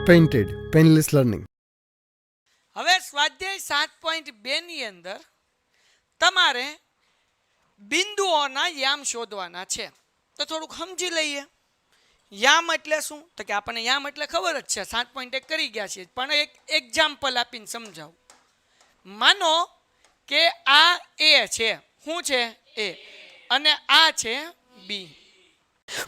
Painted painless learning. હવે સ્વાધ્યાય 7.2 ની અંદર તમારે બિંદુઓના યામ શોધવાના છે. તો થોડુંક સમજી લઈએ. યામ એટલે શું? તો કે આપણને યામ એટલે ખબર જ છે, 7.1 કરી ગયા છીએ, પણ એક એક્ઝામ્પલ આપીને સમજાવું. માનો કે આ એ છે, શું છે? એ, અને આ છે બી.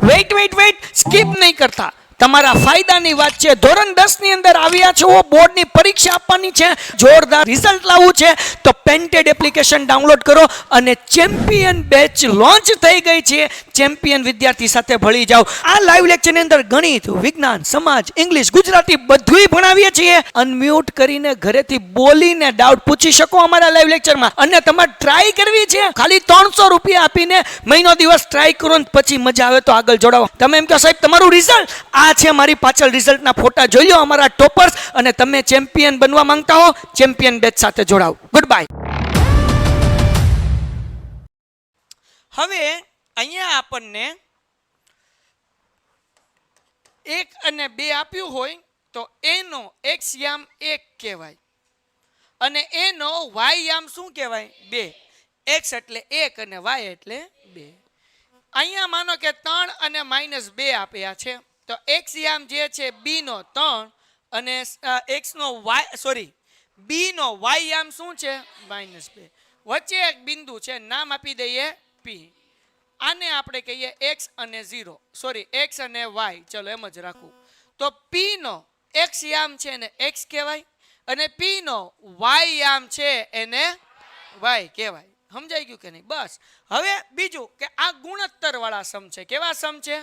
વેઇટ સ્કીપ નહીં કરતા, તમારા ફાયદાની વાત છે. ધોરણ 10 ની અંદર આવ્યા છો, બોર્ડની પરીક્ષા આપવાની છે, જોરદાર રિઝલ્ટ લાવવું છે, તો પેન્ટેડ એપ્લિકેશન ડાઉનલોડ કરો અને ચેમ્પિયન બેચ લોન્ચ થઈ ગઈ છે. ચેમ્પિયન વિદ્યાર્થી સાથે ભળી જાઓ. આ લાઈવ લેક્ચરની અંદર ગણિત, વિજ્ઞાન, સમાજ, ઇંગ્લિશ, ગુજરાતી બધુંય ભણાવીએ છીએ. અનમ્યુટ કરીને ઘરેથી બોલીને ડાઉટ પૂછી શકો અમારા લાઈવ લેક્ચરમાં. અને તમારે ટ્રાય કરવી છે, ખાલી 300 રૂપિયા આપીને મહિનો દિવસ ટ્રાય કરો ને પછી મજા આવે તો આગળ જોડાવો. તમે એમ કહો સાહેબ તમારું રિઝલ્ટ આ છે, મારી પાછળ રિઝલ્ટના ફોટા જોઈ લો અમારા ટોપર્સ, અને તમે ચેમ્પિયન બનવા માંગતા હો, ચેમ્પિયન બેચ સાથે જોડાઓ. Good bye. હવે અહીંયા આપણને 1 અને 2 આપ્યું હોય તો એનો x યામ 1 કહેવાય અને એનો y યામ શું કહેવાય? 2. x એટલે 1 અને y એટલે 2. અહીંયા માનો કે 3 અને -2 આપ્યા છે, તો x યામ જે છે b નો 3 અને x નો y b નો y યામ શું છે? -2. વચ્ચે એક બિંદુ છે, નામ આપી દઈએ p. આને આપણે કહીએ x અને 0, x અને y, ચલો એમ જ રાખું. તો p નો x યામ છે ને x કહેવાય અને p નો y યામ છે એને y કહેવાય. સમજાઈ ગયું કે નહીં? બસ. હવે બીજું કે આ ગુણોત્તર વાળા સમ છે. કેવા સમ છે?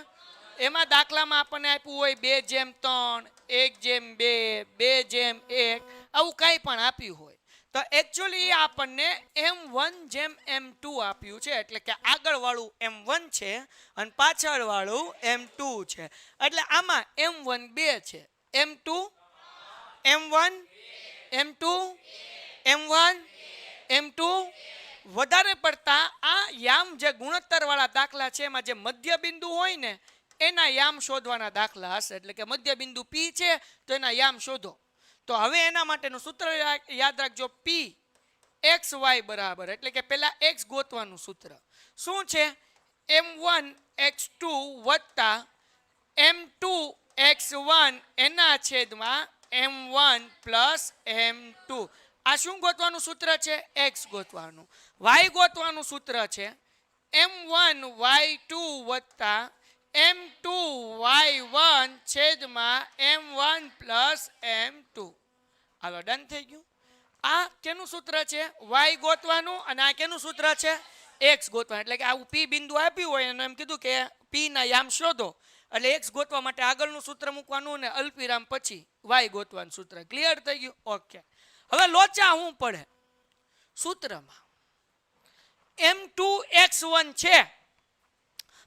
એમાં દાખલામાં આપણને આપ્યું હોય 2/3, 1/2, 2/1, આવું કંઈ પણ આપ્યું હોય તો એકચ્યુઅલી આપણને m1/m2 આપ્યું છે, એટલે કે આગળ વાળું m1 છે અને પાછળ વાળું m2 છે. એટલે આમાં m1 2 છે, m2 m1 m2 m1 m2. વધારે પડતા આ યામ જે ગુણોત્તર વાળા દાખલા છે એમાં જે મધ્ય બિંદુ હોય ને એના યામ શોધવાના દાખલા હશે. એટલે કે મધ્ય બિંદુ p છે તો એના યામ શોધો. તો હવે એના માટેનું સૂત્ર યાદ રાખજો, p x y બરાબર, એટલે કે પહેલા x ગોતવાનું સૂત્ર શું છે? m1 x2 વત્તા m2 x1 એના છેદમાં m1 પ્લસ m2. આ શું ગોતવાનું સૂત્ર છે? x ગોતવાનું. y ગોતવાનું સૂત્ર છે m1 y2 વત્તા m2 y1 છેદમાં m1 પ્લસ m2. હાલો, ડન થઈ ગયું. આ કેનું સૂત્ર છે? y ગોતવાનું. અને આ કેનું સૂત્ર છે? x ગોતવાનું. એટલે કે આવું p બિંદુ આપ્યું હોય અને એમ કીધું કે p ના યામ શોધો, એટલે x ગોતવા માટે આગળનું સૂત્ર મૂકવાનું અને અલ્પવિરામ પછી y ગોતવાનું સૂત્ર. ક્લિયર થઈ ગયું? ઓકે. હવે લોચા શું પડે સૂત્રમાં? m2 x1 છે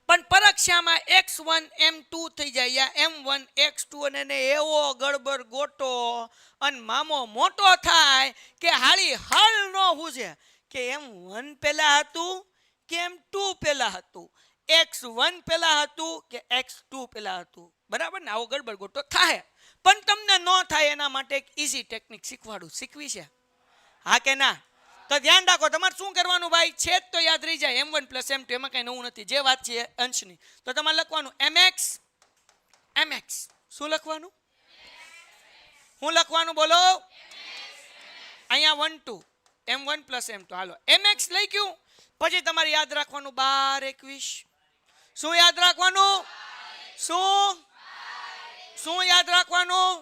પણ પરીક્ષામાં x1 m2 થઈ જાય, m1 x2, અને એને એવો ગડબડ ગોટો અને મામો મોટો થાય કે હાળી હળ નો હું છે કે m1 પહેલા હતું કે m2 પહેલા હતું, x1 પહેલા હતું કે x2 પહેલા હતું. બરાબર ને? આવો ગડબડ ગોટો થાય. પણ તમને ન થાય એના માટે એક ઈઝી ટેકનિક શીખવાડું. શીખવી છે? હા કે ના? તો ધ્યાન રાખો. તમારે શું કરવાનું ભાઈ? છેદ તો યાદ રહી જાય, m1 પ્લસ m2, એમાં કઈ નવું નથી. જે વાત છે અંશની. તો તમારે લખવાનું mx mx. શું લખવાનું? શું લખવાનું બોલો? અહીંયા 1 2 m1 પ્લસ m2. હાલો, mx લખ્યું. પછી તમારે યાદ રાખવાનું 12 21. શું યાદ રાખવાનું? શું યાદ રાખવાનું?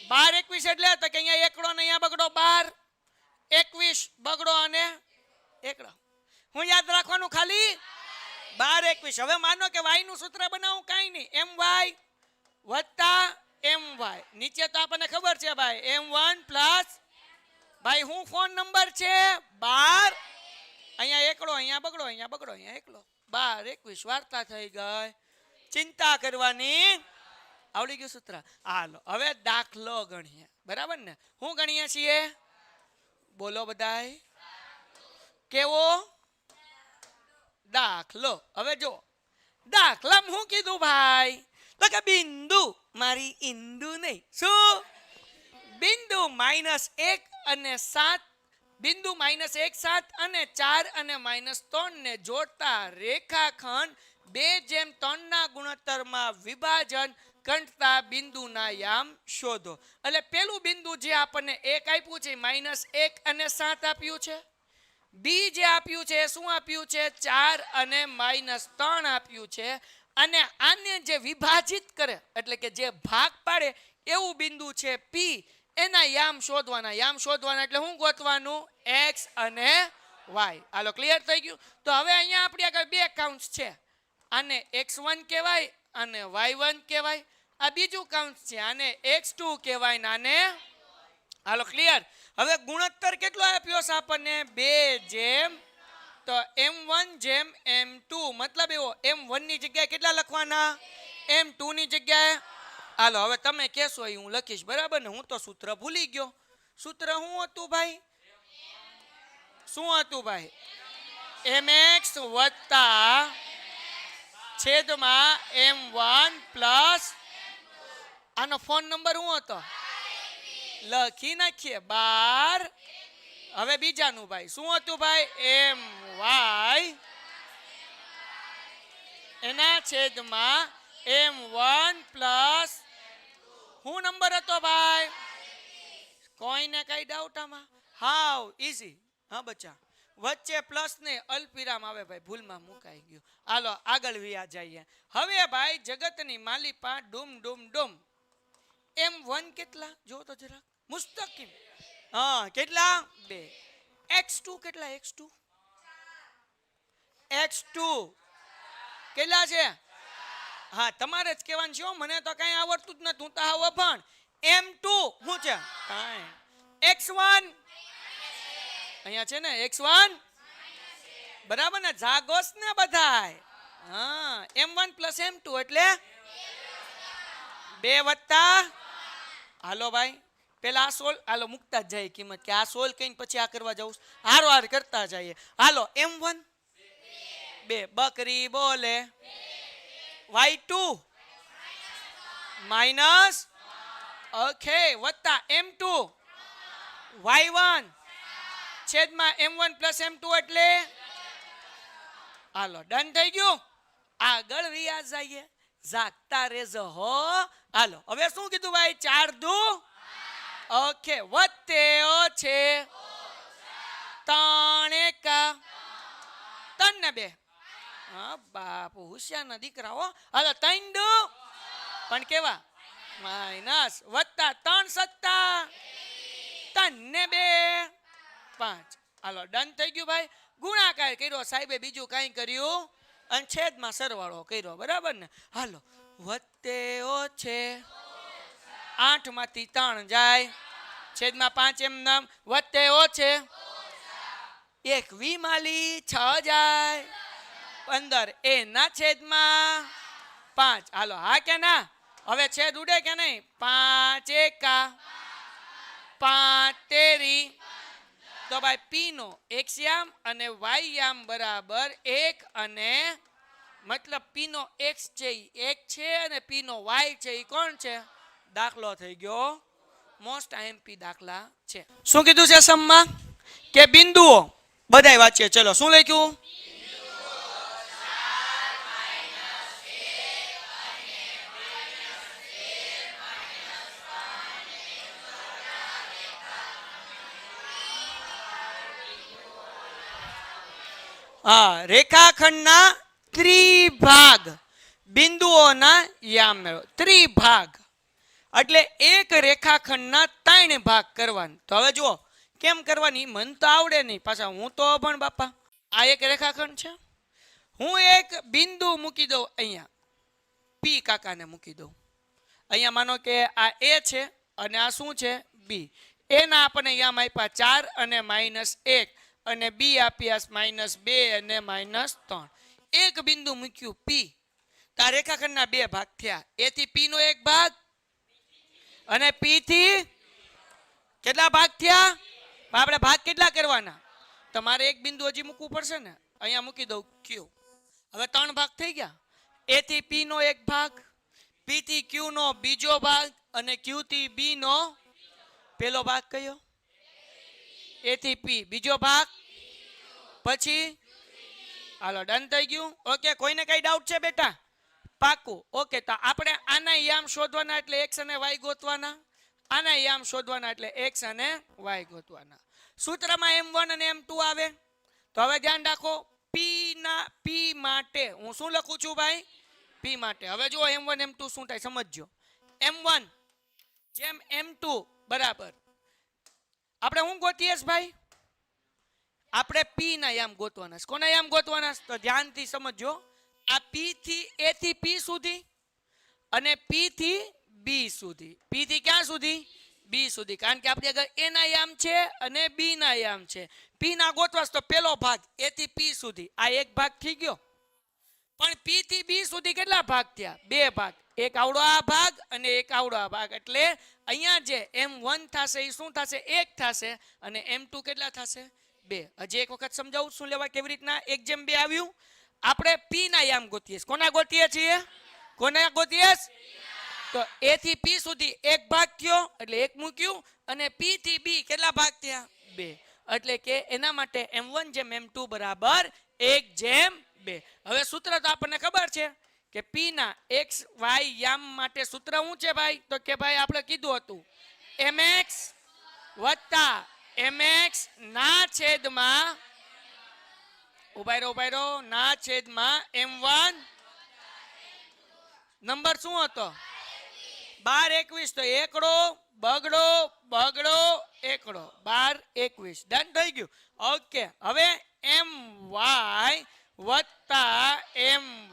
12 21 એટલે તો કે અહીંયા એકડો ને અહીંયા બગડો, 12 21 બગડો અને એકડો. હું યાદ રાખવાનું ખાલી 12 21. હવે માનો કે y નું સૂત્ર બનાવું, કાંઈ નહીં, my વત્તા my. નીચે તો આપણને ખબર છે ભાઈ m1 પ્લસ, ભાઈ હું ફોન નંબર છે 12, અહીંયા એકડો, અહીંયા બગડો, અહીંયા બગડો, અહીંયા એકડો, 12 21. વાર્તા થઈ ગઈ. ચિંતા કરવાની. આવડી ગયું સૂત્ર? હાલો, હવે દાખલો ગણીએ. બરાબર ને? શું ગણીએ છીએ? બોલો બધાય. કેવો દાખલો? હવે જો દાખલામાં શું કીધું ભાઈ? તો કે બિંદુ, મારી ઈંદુ નહીં. શું? બિંદુ -1 અને 7, બિંદુ -1 7 અને 4 અને -3 ને જોડતા રેખાખંડ 2:3 ના ગુણોત્તરમાં વિભાજન કરતા બિંદુના યામ શોધો. એટલે પેલું બિંદુ જે આપણને 1 આપ્યું છે, -1 અને 7 આપ્યું છે. બી જે આપ્યું છે શું આપ્યું છે? 4 અને -3 આપ્યું છે. અને આને જે વિભાજિત કરે એટલે કે જે ભાગ પાડે એવું બિંદુ છે પી, એના યામ શોધવાના. યામ શોધવાના એટલે શું ગોતવાનું? x અને y. હાલો ક્લિયર થઈ ગયું? તો હવે અહીંયા આપણી આગળ બે કાઉન્ટ્સ છે. આને x1 કહેવાય અને y1 કહેવાય. આ બીજું કાઉન્ટ છે, આને x2 કહેવાય ને આને. હાલો ક્લિયર? હવે ગુણોત્તર કેટલો આપ્યો છે આપણને? 2:, તો m1:m2, મતલબ એવો m1 ની જગ્યાએ કેટલા લખવાના? m2 ની જગ્યાએ. હાલો હવે તમે કહેશો એ હું લખીશ, બરાબર ને? હું તો સૂત્ર ભૂલી ગયો. સૂત્ર શું હતું ભાઈ? શું હતું ભાઈ? mx વત્તા છેદમાં m1 પ્લસ આનો ફોન નંબર શું હતો? લખી નાખીએ 12. હવે બીજાનું ભાઈ શું હતું ભાઈ? my એના છેદમાં m1 પ્લસ શું નંબર હતો ભાઈ? કોઈને કઈ ડાઉટ આમાં? હાવ ઈઝી. હા બચ્ચા, વચ્ચે પ્લસ ને અલ્પવિરામ આવે ભાઈ, ભૂલમાં મુકાઈ ગયું. હાલો આગળ વ્યા જઈએ. હવે ભાઈ જગતની માલિપા ડૂમ ડૂમ ડૂમ. m1 કેટલા જો તો જરાક મુસ્તકીમ? હા કેટલા? 2. x2 કેટલા? x2 કેટલા છે? હા તમારે જ કહેવાનું છે, મને તો કઈ આવડતું જ નથી, હું તો હાવ અભણ. m2 શું છે? કાંઈ. x1 અહીંયા છે ને x1 બરાબર ને? જાગોસ ને બધાય. હા m1 પ્લસ m2 એટલે 2 વત્તા. હાલો ભાઈ પેલા આ સોલ હાલો મુકતા જ જાય કિંમત, કે આ સોલ કહીને પછી આ કરવા જાઉં, હારો હાર કરતા જઈએ. હાલો m1 2, બકરી બોલે. y2 માઇનસ ઓકે વત્તા m2 y1 છેદમાં m1 પ્લસ m2 એટલે. હાલો ડન થઈ ગયું? આગળ રિયાઝ જઈએ, જાગતા રેજો હો. હાલો હવે શું કીધું ભાઈ? 4 દુ ઓકે વત્તે છે 3 એકા 3 ને 2. હા બાપુ હોશિયાર ના દીકરાઓ. હાલો 3 દુ પણ કેવા? માઇનસ વત્તા 3 સત્તા 3 ને 2 5. હાલો ડન થઈ ગયું ભાઈ. ગુણાકાર કર્યો સાહેબે, બીજું કઈ કર્યું? અને છેદમાં સરવાળો કર્યો, બરાબર ને? હાલો વત્તે છે 8 માંથી 3 જાય, છેદમાં 5 એમ નામ, વત્તે છે 1 વી માલી 6 જાય 15 એના છેદમાં 5. હાલો હા કે ના? હવે છેદ ઉડે કે નહીં? 5 એકા 5 તેરી. તો ભાઈ પી નો x યામ અને y યામ બરાબર 1 અને મતલબ પી નો x છે 1 છે અને પી નો y છે એ કોણ છે? દાખલો થઈ ગયો. મોસ્ટ આઈએમપી દાખલા છે. શું કીધું છે સમમાં? કે બિંદુઓ બધાય વાંચીએ. ચલો શું લખ્યું? હા રેખાખંડના ત્રિભાગ, બિંદુઓના યામ મેળવો. ત્રિભાગ એટલે એક રેખાખંડના 3 ભાગ કરવાના. તો હવે જુઓ કેમ કરવાની, મન તો આવડે નહીં, પાછા હું તો અભણ બાપા. આ એક રેખાખંડ છે, હું એક બિંદુ મૂકી દઉં અહીંયા, પી કાકાને મૂકી દઉં અહીંયા. માનો કે આ એ છે અને આ શું છે? બી. એના આપણને યામ આપ્યા 4 અને -1 અને બી આપ્યા -2 અને -3. એક બિંદુ મૂક્યું પી, તો આ રેખાખંડના 2 ભાગ થયા. એ થી પી નો 1 ભાગ અને પી થી કેટલા ભાગ થયા? આપણે ભાગ કેટલા કરવાના? તમારે એક બિંદુ હજી મૂકવું પડશે ને, અહીંયા મૂકી દઉં ક્યુ. હવે 3 ભાગ થઈ ગયા. એ થી પી નો 1 ભાગ, પી થી ક્યુ નો બીજો ભાગ અને ક્યુ થી બી નો પેલો ભાગ કયો? એ થી પી બીજો ભાગ, પછી હાલો ડન થઈ ગયું. ઓકે, કોઈને કઈ ડાઉટ છે બેટા? પાકું. ઓકે, તો આપણે આના યામ શોધવાના એટલે એક્સ અને વાય ગોતવાના, આના યામ શોધવાના એટલે એક્સ અને વાય ગોતવાના. સૂત્રમાં m1 અને m2 આવે. તો હવે ધ્યાન રાખો, પી માટે હું શું લખું છું ભાઈ? પી માટે. હવે જુઓ m1 m2 શું થાય સમજજો. m1 જેમ m2 બરાબર આપણે શું ગોતીએ ભાઈ? આપણે પી ના યામ ગોતવાના છે. કોના યામ ગોતવાના? તો ધ્યાનથી સમજો. આ પી થી એ થી પી સુધી અને પી થી બી સુધી. પી થી ક્યાં સુધી? બી સુધી. કારણ કે આપણી આગળ એ ના યામ છે અને બી ના યામ છે. પી ના ગોતવાસ તો પેલો ભાગ એ થી પી સુધી, આ એક ભાગ થઈ ગયો. પણ પી થી બી સુધી કેટલા ભાગ થયા? બે ભાગ. એક આવડો આ ભાગ અને એક આવડો આ ભાગ. એટલે અહીંયા જે m1 થશે એ શું થશે? 1 થશે અને m2 કેટલા થશે? 2. હજી એક વખત સમજાવું શું લેવા કેવી રીતના 1:2 આવ્યું. આપણે પી ના યામ ગોતીએ. કોના ગોતીએ છીએ? કોના ગોતીએ? તો એ થી પી સુધી એક ભાગ થયો એટલે એક મૂક્યું અને પી થી બી કેટલા ભાગ થયા? 2. એટલે કે એના માટે m1 જેમ m2 બરાબર 1:2. હવે સૂત્ર તો આપણને ખબર છે કે પી ના x y યામ માટે સૂત્ર શું છે ભાઈ? તો કે ભાઈ આપણે કીધું હતું mx વત્તા mx ના છેદમાં ઉભા રહો ના છેદમાં m1 નંબર શું હતો? 12 21. તો એકડો બગડો બગડો એકડો 12 21. ડન થઈ ગયું. ઓકે, હવે my વત્તા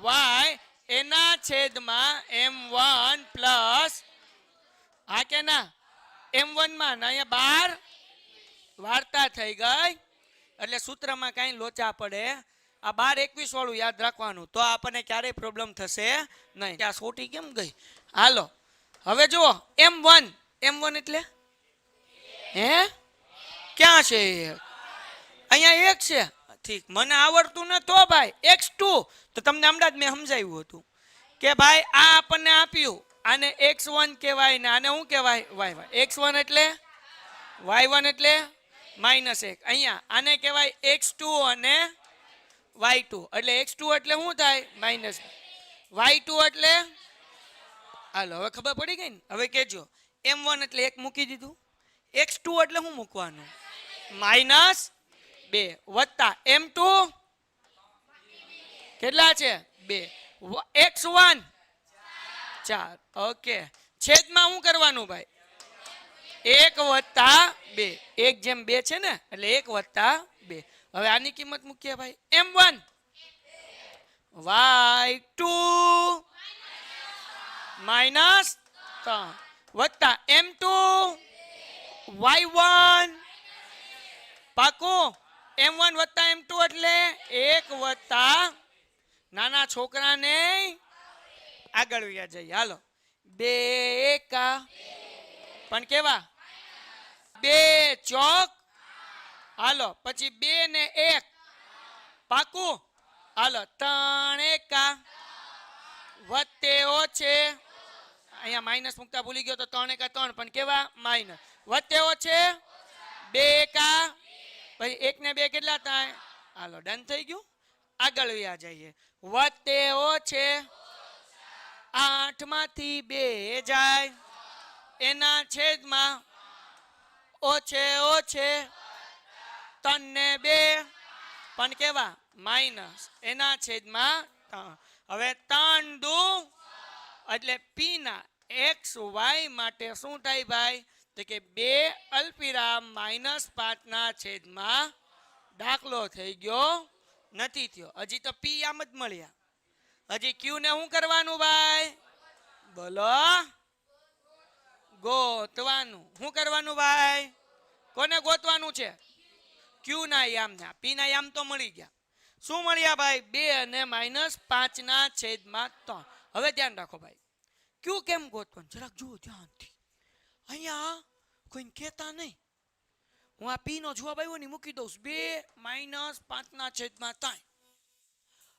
my એના છેદમાં m1 પ્લસ હા કે ના m1 માં અહીંયા 12 વાર્તા થઈ ગઈ. એટલે સૂત્રમાં કાંઈ લોચા પડે. આ 12 21 વાળું યાદ રાખવાનું, તો આપણને ક્યારેય પ્રોબ્લેમ થશે નહીં. આ સોટી કેમ ગઈ? હાલો હવે જુઓ m1 એટલે હે ક્યાં છે? અહીંયા 1 છે. ઠીક, મને આવડતું ન તો ભાઈ x2 તો તમને હમણાં જ મેં સમજાવ્યું હતું કે ભાઈ આ આપણને આપ્યું, આને x1 કહેવાય ને આને શું કહેવાય? y1. x1 એટલે y1 એટલે -1. અહીંયા આને કહેવાય x2 અને y2. એટલે x2 એટલે શું થાય? y2 એટલે હાલો હવે ખબર પડી ગઈ ને? હવે કેજો m1 એટલે 1 મૂકી દીધું, x2 એટલે શું મૂકવાનું? -2 વત્તા m2 કેટલા છે? 2. x1 4. ઓકે, છેદમાં શું કરવાનું ભાઈ? 1 વત્તા 2. 1:2 છે ને એટલે 1 વત્તા 2. હવે આની કિંમત મૂકીએ ભાઈ. m1 y2 -3 વત્તા m2 y1 પાકું. m1 વત્તા m2 એટલે 1 વત્તા નાના છોકરાને આગળ વ્યા જઈએ. હાલો 2 એકા પણ કેવા? 2 ચોક. હાલો પછી 2 ને 1 પાકું. હાલો 3 એકા વત્તે ઓછે અહીંયા માઇનસ મૂકતા ભૂલી ગયો તો 3 એકા 3 પણ કેવા? માઇનસ. વત્તે ઓછે 2 એકા પછી 1 ને 2 કેટલા થાય? હાલો ડન થઈ ગયું. આગળ વ્યા જઈએ. વત્તે ઓછે 8 માંથી 2 જાય એના છેદમાં ઓછે 3 ને 2 પણ કેવા? માઇનસ એના છેદમાં 3. હવે 3 દુ એટલે પી ના x y માટે શું થાય ભાઈ? તો કે 2 અલ્પવિરામ -5 ના છેદમાં દાખલો થઈ ગયો નથી થયો. હજી તો પી આમ જ મળ્યા. હજી ક્યુ ને શું કરવાનું ભાઈ? બોલો ગોતવાનું. શું કરવાનું ભાઈ? કોને ગોતવાનું છે? ક્યુ ના યામ ના. પી ના યામ તો મળી ગયા. શું મળ્યા ભાઈ? 2 અને -5 ના છેદમાં 3. હવે ધ્યાન રાખો ભાઈ, ક્યુ કેમ ગોતવાનું જરાક જુઓ ધ્યાનથી. અહીંયા કોઈને કહેતા નહીં. હું આ પી નો જવાબ આવ્યો ને મૂકી દઉં 2 -5 ના છેદમાં 3.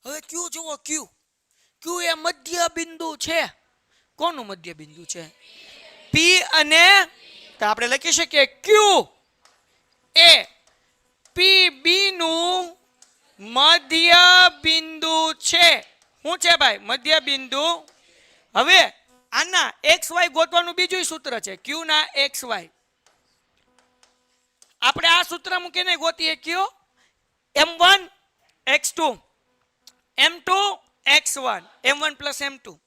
હવે ક્યુ જુઓ, ક્યુ એ મધ્ય બિંદુ છે. કોનું મધ્ય બિંદુ છે? પી અને તો આપણે લખી શકીએ ક્યુ એ પી બી નું મધ્ય બિંદુ છે. શું છે ભાઈ? મધ્ય બિંદુ. હવે આના એક્સ વાય ગોતવાનું બીજું સૂત્ર છે, ક્યુ ના એક્સ વાય. આપણે આ સૂત્ર મૂકીને ગોતીએ કયો? m1 x2 m2 x1 m1 plus m2.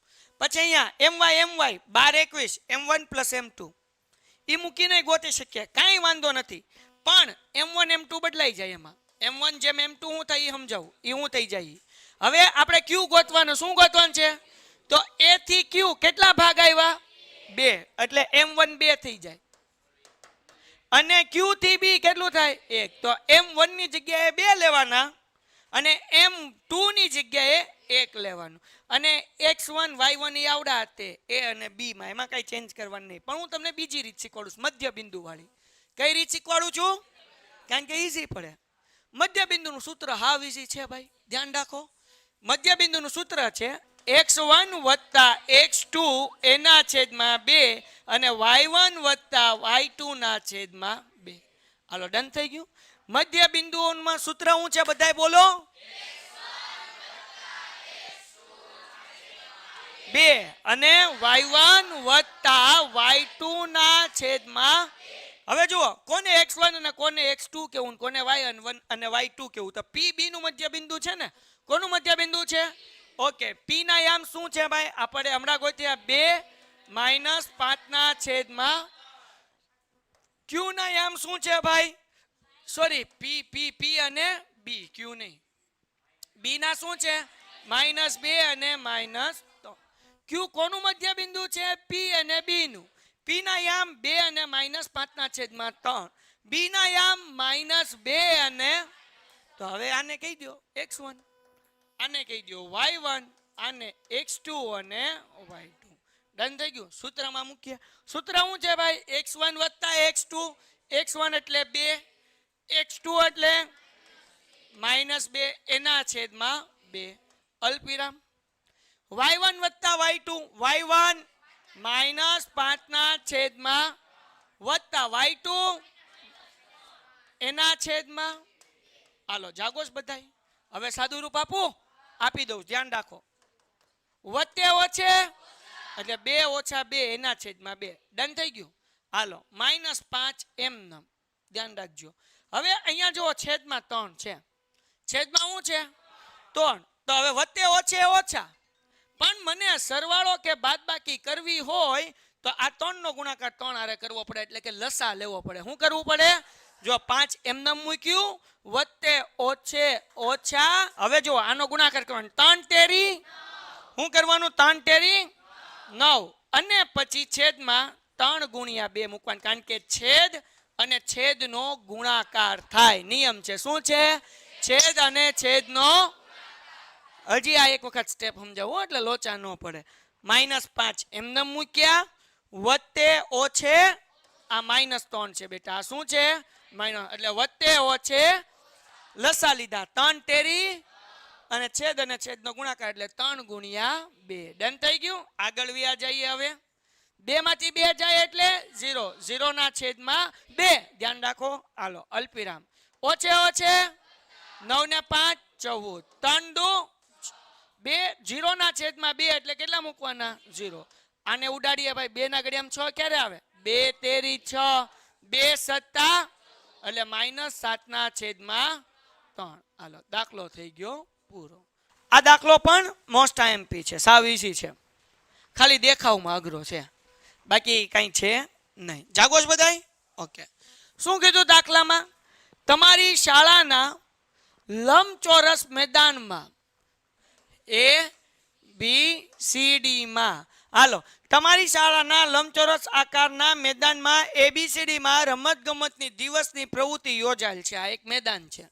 પછી અહીંયા my 12 21 m1 પ્લસ m2 એ મૂકીને ગોતી શકીએ, કાંઈ વાંધો નથી. પણ m1 m2 બદલાઈ જાય. એમાં m1 જેમ m2 હું થાય એ સમજાવું, એ હું થઈ જાય. હવે આપણે q ગોતવાનું. શું ગોતવાનું છે? તો a થી q કેટલા ભાગ આવ્યા? 2, એટલે m1 2 થઈ જાય. અને q થી b કેટલું થાય? 1. તો m1 ની જગ્યાએ 2 લેવાના અને m2 ની જગ્યાએ 1 લેવાનું. અને x1 y1 એ આવડા હતા a અને b માં, એમાં કઈ ચેન્જ કરવાનું નહીં. પણ હું તમને બીજી રીત શીખવાડું છું, મધ્ય બિંદુ વાળી. કઈ રીત શીખવાડું છું? કારણ કે ઈઝી પડે. મધ્ય બિંદુનું સૂત્ર હાવ ઈઝી છે ભાઈ, ધ્યાન રાખો. મધ્ય બિંદુનું સૂત્ર છે x1 વત્તા x2 એના છેદમાં 2 અને y1 વત્તા y2 ના છેદમાં 2. હાલો, ડન થઈ ગયું. મધ્ય બિંદુઓમાં સૂત્ર શું છે? બધાય બોલો. 2 અને y1 વત્તા y2 ના છેદમાં. હવે જુઓ, કોને x1 અને કોને x2 કેવું, કોને y1 અને y2 કેવું? તો p b નું મધ્ય બિંદુ છે ને. કોનું મધ્ય બિંદુ છે? ઓકે, p ના યામ શું છે ભાઈ? આપણે હમણાં ગોત્યા 2 માઈનસ 5 ના છેદમાં. q ના યામ શું છે ભાઈ? સોરી, p p p અને b, q નહીં. b ના શું છે? -2 અને -3. q કોનું મધ્ય બિંદુ છે? p અને b નું. p ના યામ 2 અને -5 ના છેદમાં 3. b ના યામ -2 અને. તો હવે આને કહી દો x1, આને કહી દો y1, આને x2 અને y2. ડન થઈ ગયું. સૂત્રમાં મૂકીએ. સૂત્ર શું છે ભાઈ? x1 વત્તા x2. x1 એટલે 2, x2 એટલે -2 એના છેદમાં 2 અલ્પવિરામ. y1 વત્તા y2. y1 -5 ના છેદમાં વત્તા y2 એના છેદમાં. હાલો, જાગોશ બધાય. હવે સાદું રૂપ આપી દઉં, ધ્યાન રાખો. વત્તે ઓછે એટલે 2 ઓછા 2 એના છેદમાં 2. ડન થઈ ગયું. હાલો, -5 એમ, ધ્યાન રાખજો. હવે અહીંયા જુઓ, છેદમાં 3 છે. છેદમાં શું છે? 3. તો હવે વત્તે ઓછે ઓછા. પણ મને સરવાળો કે બાદબાકી કરવી હોય તો આ 3 નો ગુણાકાર 3 હારે કરવો પડે, એટલે કે લસા લેવો પડે. શું કરવું પડે? જો 5 એમને મૂક્યું, વત્તે ઓછે ઓછા. હવે જો આનો ગુણાકાર કરવાનો, 3 તેરી. શું કરવાનું? 3 તેરી 9. અને પછી છેદમાં 3 ગુણ્યા 2 મૂકવાનું, કારણ કે છેદ અને છેદનો ગુણાકાર થાય. નિયમ છે. શું છે? છેદ અને છેદનો. હજી આ એક વખત સ્ટેપ સમજાવો એટલે લોચા ન પડે. -5 એમને મૂક્યા, વત્તે ઓછે આ -3 છે બેટા. આ શું છે? એટલે વત્તે ઓછે લસા લીધા, 3 તેરી અને છેદનો ગુણાકાર એટલે 3 ગુણ્યા 2. ડન થઈ ગયું. આગળ વ્યા જઈએ. હવે 2 માંથી 2 જાય એટલે 0. 0 ના છેદમાં 2. ધ્યાન રાખો. હાલો, અલ્પવિરામ. ઓછે ઓછે 9 ને 5 14. 3 દુ 2. 0 ના છેદમાં 2 એટલે કેટલા મૂકવાના? 0. આને ઉડાડીએ ભાઈ. 2 ના ઘડિયામાં 6 ક્યારે આવે? 2 તેરી 6. 2 સત્તા એટલે -7 ના છેદમાં 3. હાલો, દાખલો થઈ ગયો પૂરો. આ દાખલો પણ મોસ્ટ આઈએમપી છે, સાવ ઈઝી છે. ખાલી દેખાવમાં અઘરો છે, બાકી કઈ છે નહીં. જાગોશ બધાય? ઓકે. શું કીધું દાખલામાં? તમારી શાળાના લંબચોરસ મેદાનમાં A B C D માં. હાલો, તમારી શાળાના લંબચોરસ આકારના મેદાનમાં ABCD માં રમત ગમતની દિવસની પ્રવૃત્તિ યોજાયેલ છે. આ એક મેદાન છે.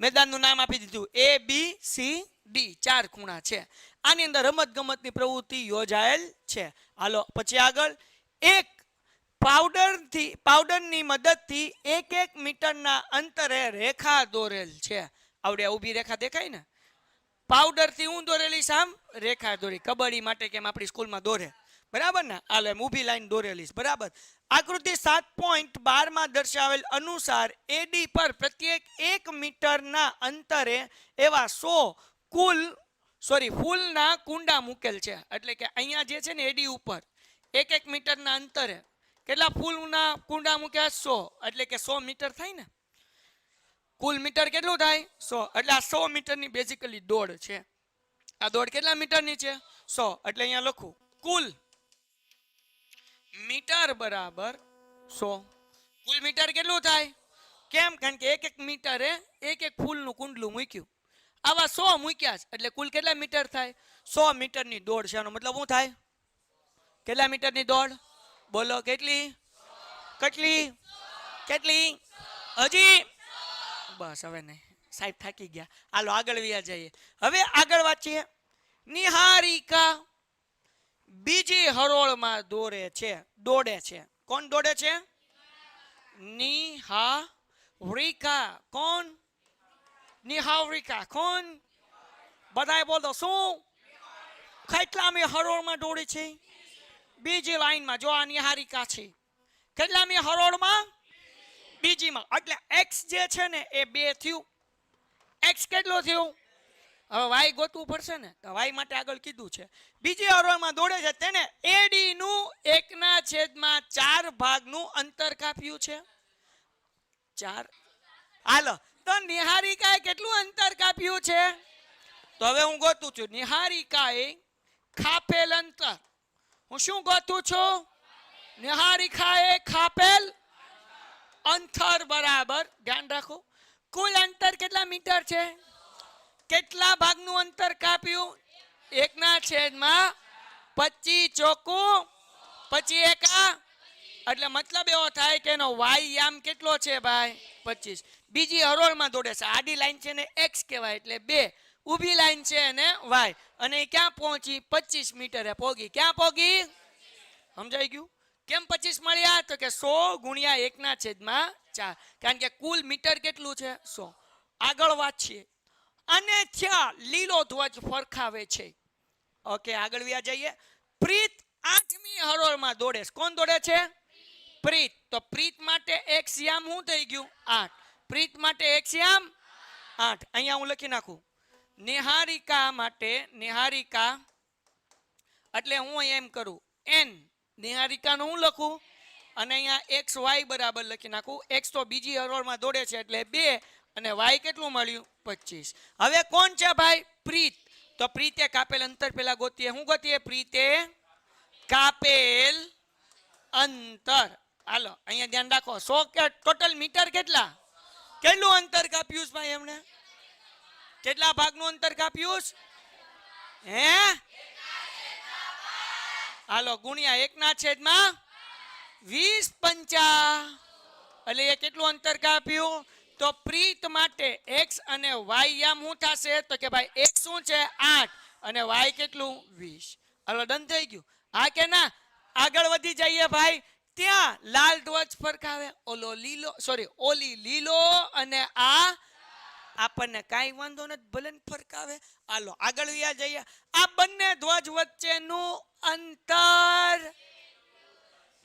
મેદાનનું નામ આપી દીધું ABCD, 4 ખૂણા છે. આની અંદર રમત ગમતની પ્રવૃત્તિ યોજાયેલ છે. હાલો, પછી આગળ. એક પાવડરની મદદથી 1 મીટરના અંતરે રેખા દોરેલ છે. આવડે ઊભી રેખા દેખાય ને? પાવડર થી હું દોરેલી સામ રેખા દોરી. કબડ્ડી માટે કેમ આપણી સ્કૂલમાં દોરે, બરાબર ને? હાલો એમ ઊભી લાઈન દોરેલી છે. બરાબર. આકૃતિ 7.12 માં દર્શાવેલ અનુસાર એડી પર પ્રત્યેક 1 મીટરના અંતરે એવા 100 ફૂલના કુંડા મૂકેલ છે. એટલે કે અહીંયા જે છે ને એડી ઉપર 1 મીટરના અંતરે કેટલા ફૂલના કુંડા મૂક્યા? 100. એટલે કે 100 મીટર થાય ને. કુલ મીટર કેટલું થાય? 100. એટલે આ 100 મીટરની બેઝિકલી દોડ છે. આ દોડ કેટલા મીટરની છે? 100. એટલે અહીંયા લખું કુલ મીટર બરાબર 100. કુલ મીટર કેટલું થાય? કેમ? કારણ કે 1 મીટરે 1 ફૂલનું કુંડલું મૂક્યું. આવા 100 મૂક્યા છે એટલે કુલ કેટલા મીટર થાય? 100 મીટરની દોડ છે. આનો મતલબ શું થાય? કેટલા મીટરની દોડ? બોલો કેટલી? કેટલી? કેટલી? હજી? બસ હવે નહીં, સાહેબ થાકી ગયા. હાલો આગળ વ્યા જઈએ. હવે આગળ વાંચીએ. નિહારિકા બીજી હરોળમાં દોડે છે. કોણ દોડે છે? નિહારિકા. કોણ? નિહારિકા. કોણ? બધાય બોલો શું? કેટલામી હરોળમાં દોડે છે? બીજી લાઈનમાં. જો આ નિહારિકા છે. કેટલામી હરોળમાં? બીજીમાં. એટલે x જે છે ને એ 2 થયું. x કેટલો થયું? હવે y ગોતવું પડશે ને. તો y માટે આગળ કીધું છે. બીજી હરોળમાં દોડે છે તેને એડી નું 1/4 ભાગનું અંતર કાપ્યું છે. 4. હાલો તો નિહારિકાએ કેટલું અંતર કાપ્યું છે? તો હવે હું ગોતું છું નિહારિકાએ કાપેલ અંતર. હું શું ગોતું છું? નિહારિકાએ કાપેલ અંતર બરાબર. ધ્યાન રાખો કુલ અંતર કેટલા મીટર છે? કેટલા ભાગનું અંતર કાપ્યું? 1/25 ચોખ્ખું 25 એટલે મતલબ એવો થાય કે એનો વાય યામ કેટલો છે ભાઈ? 25. બીજી હરોળમાં દોડે છે. આડી લાઈન છે ને x કહેવાય એટલે 2. ઊભી લાઈન છે ને y. અને એ ક્યાં પહોંચી? 25 મીટરે પહોંચી. ક્યાં પહોંચી? સમજાઈ ગયું? કેમ 25 મળ્યા? તો કે 100 ગુણ્યા 1/4. કારણ કે કુલ મીટર કેટલું છે? 100. આગળ વાંચીએ. અને ત્યાં લીલો ધ્વજ ફરકાવે છે. ઓકે આગળ વ્યા જઈએ. પ્રીત 8મી હરોળમાં દોડે છે. કોણ દોડે છે? પ્રીત. તો પ્રીત માટે x યામ શું થઈ ગયું? 8. પ્રીત માટે x યામ 8. અહીંયા હું લખી નાખું નિહારિકા માટે. નિહારિકા એટલે હું અહીંયા એમ કરું n. નિહારિકાનું હું લખું અને અહીંયા xy બરાબર લખી નાખું. x તો બીજી હરોળમાં દોડે છે એટલે 2 અને y કેટલું મળ્યું? 25. હવે કોણ છે ભાઈ? પ્રીત. તો પ્રીતે કાપેલ અંતર પેલા ગોતીએ. શું ગોતીએ? પ્રીતે કાપેલ અંતર. હાલો અહીંયા ધ્યાન રાખો 100 કે ટોટલ મીટર કેટલા? કેટલું અંતર કાપ્યું ભાઈ એમણે? કેટલા ભાગનું અંતર કાપ્યું? હે? હાલો ગુણ્યા 1/20 એટલે એ કેટલું અંતર કાપ્યું? તો પ્રીત માટે x અને y યામ શું થશે? તો કે ભાઈ x શું છે? 8 અને y કેટલું? 20. હાલો ડન થઈ ગયું? હા કે ના? આગળ વધી જઈએ ભાઈ. ત્યાં લાલ ધ્વજ ફરકાવે. ઓલી લીલો અને આ આપણને કાંઈ વાંધો નથી ભલે ફરકાવે. હાલો આગળ વ્યા જઈએ. આ બંને ધ્વજ વચ્ચેનું અંતર.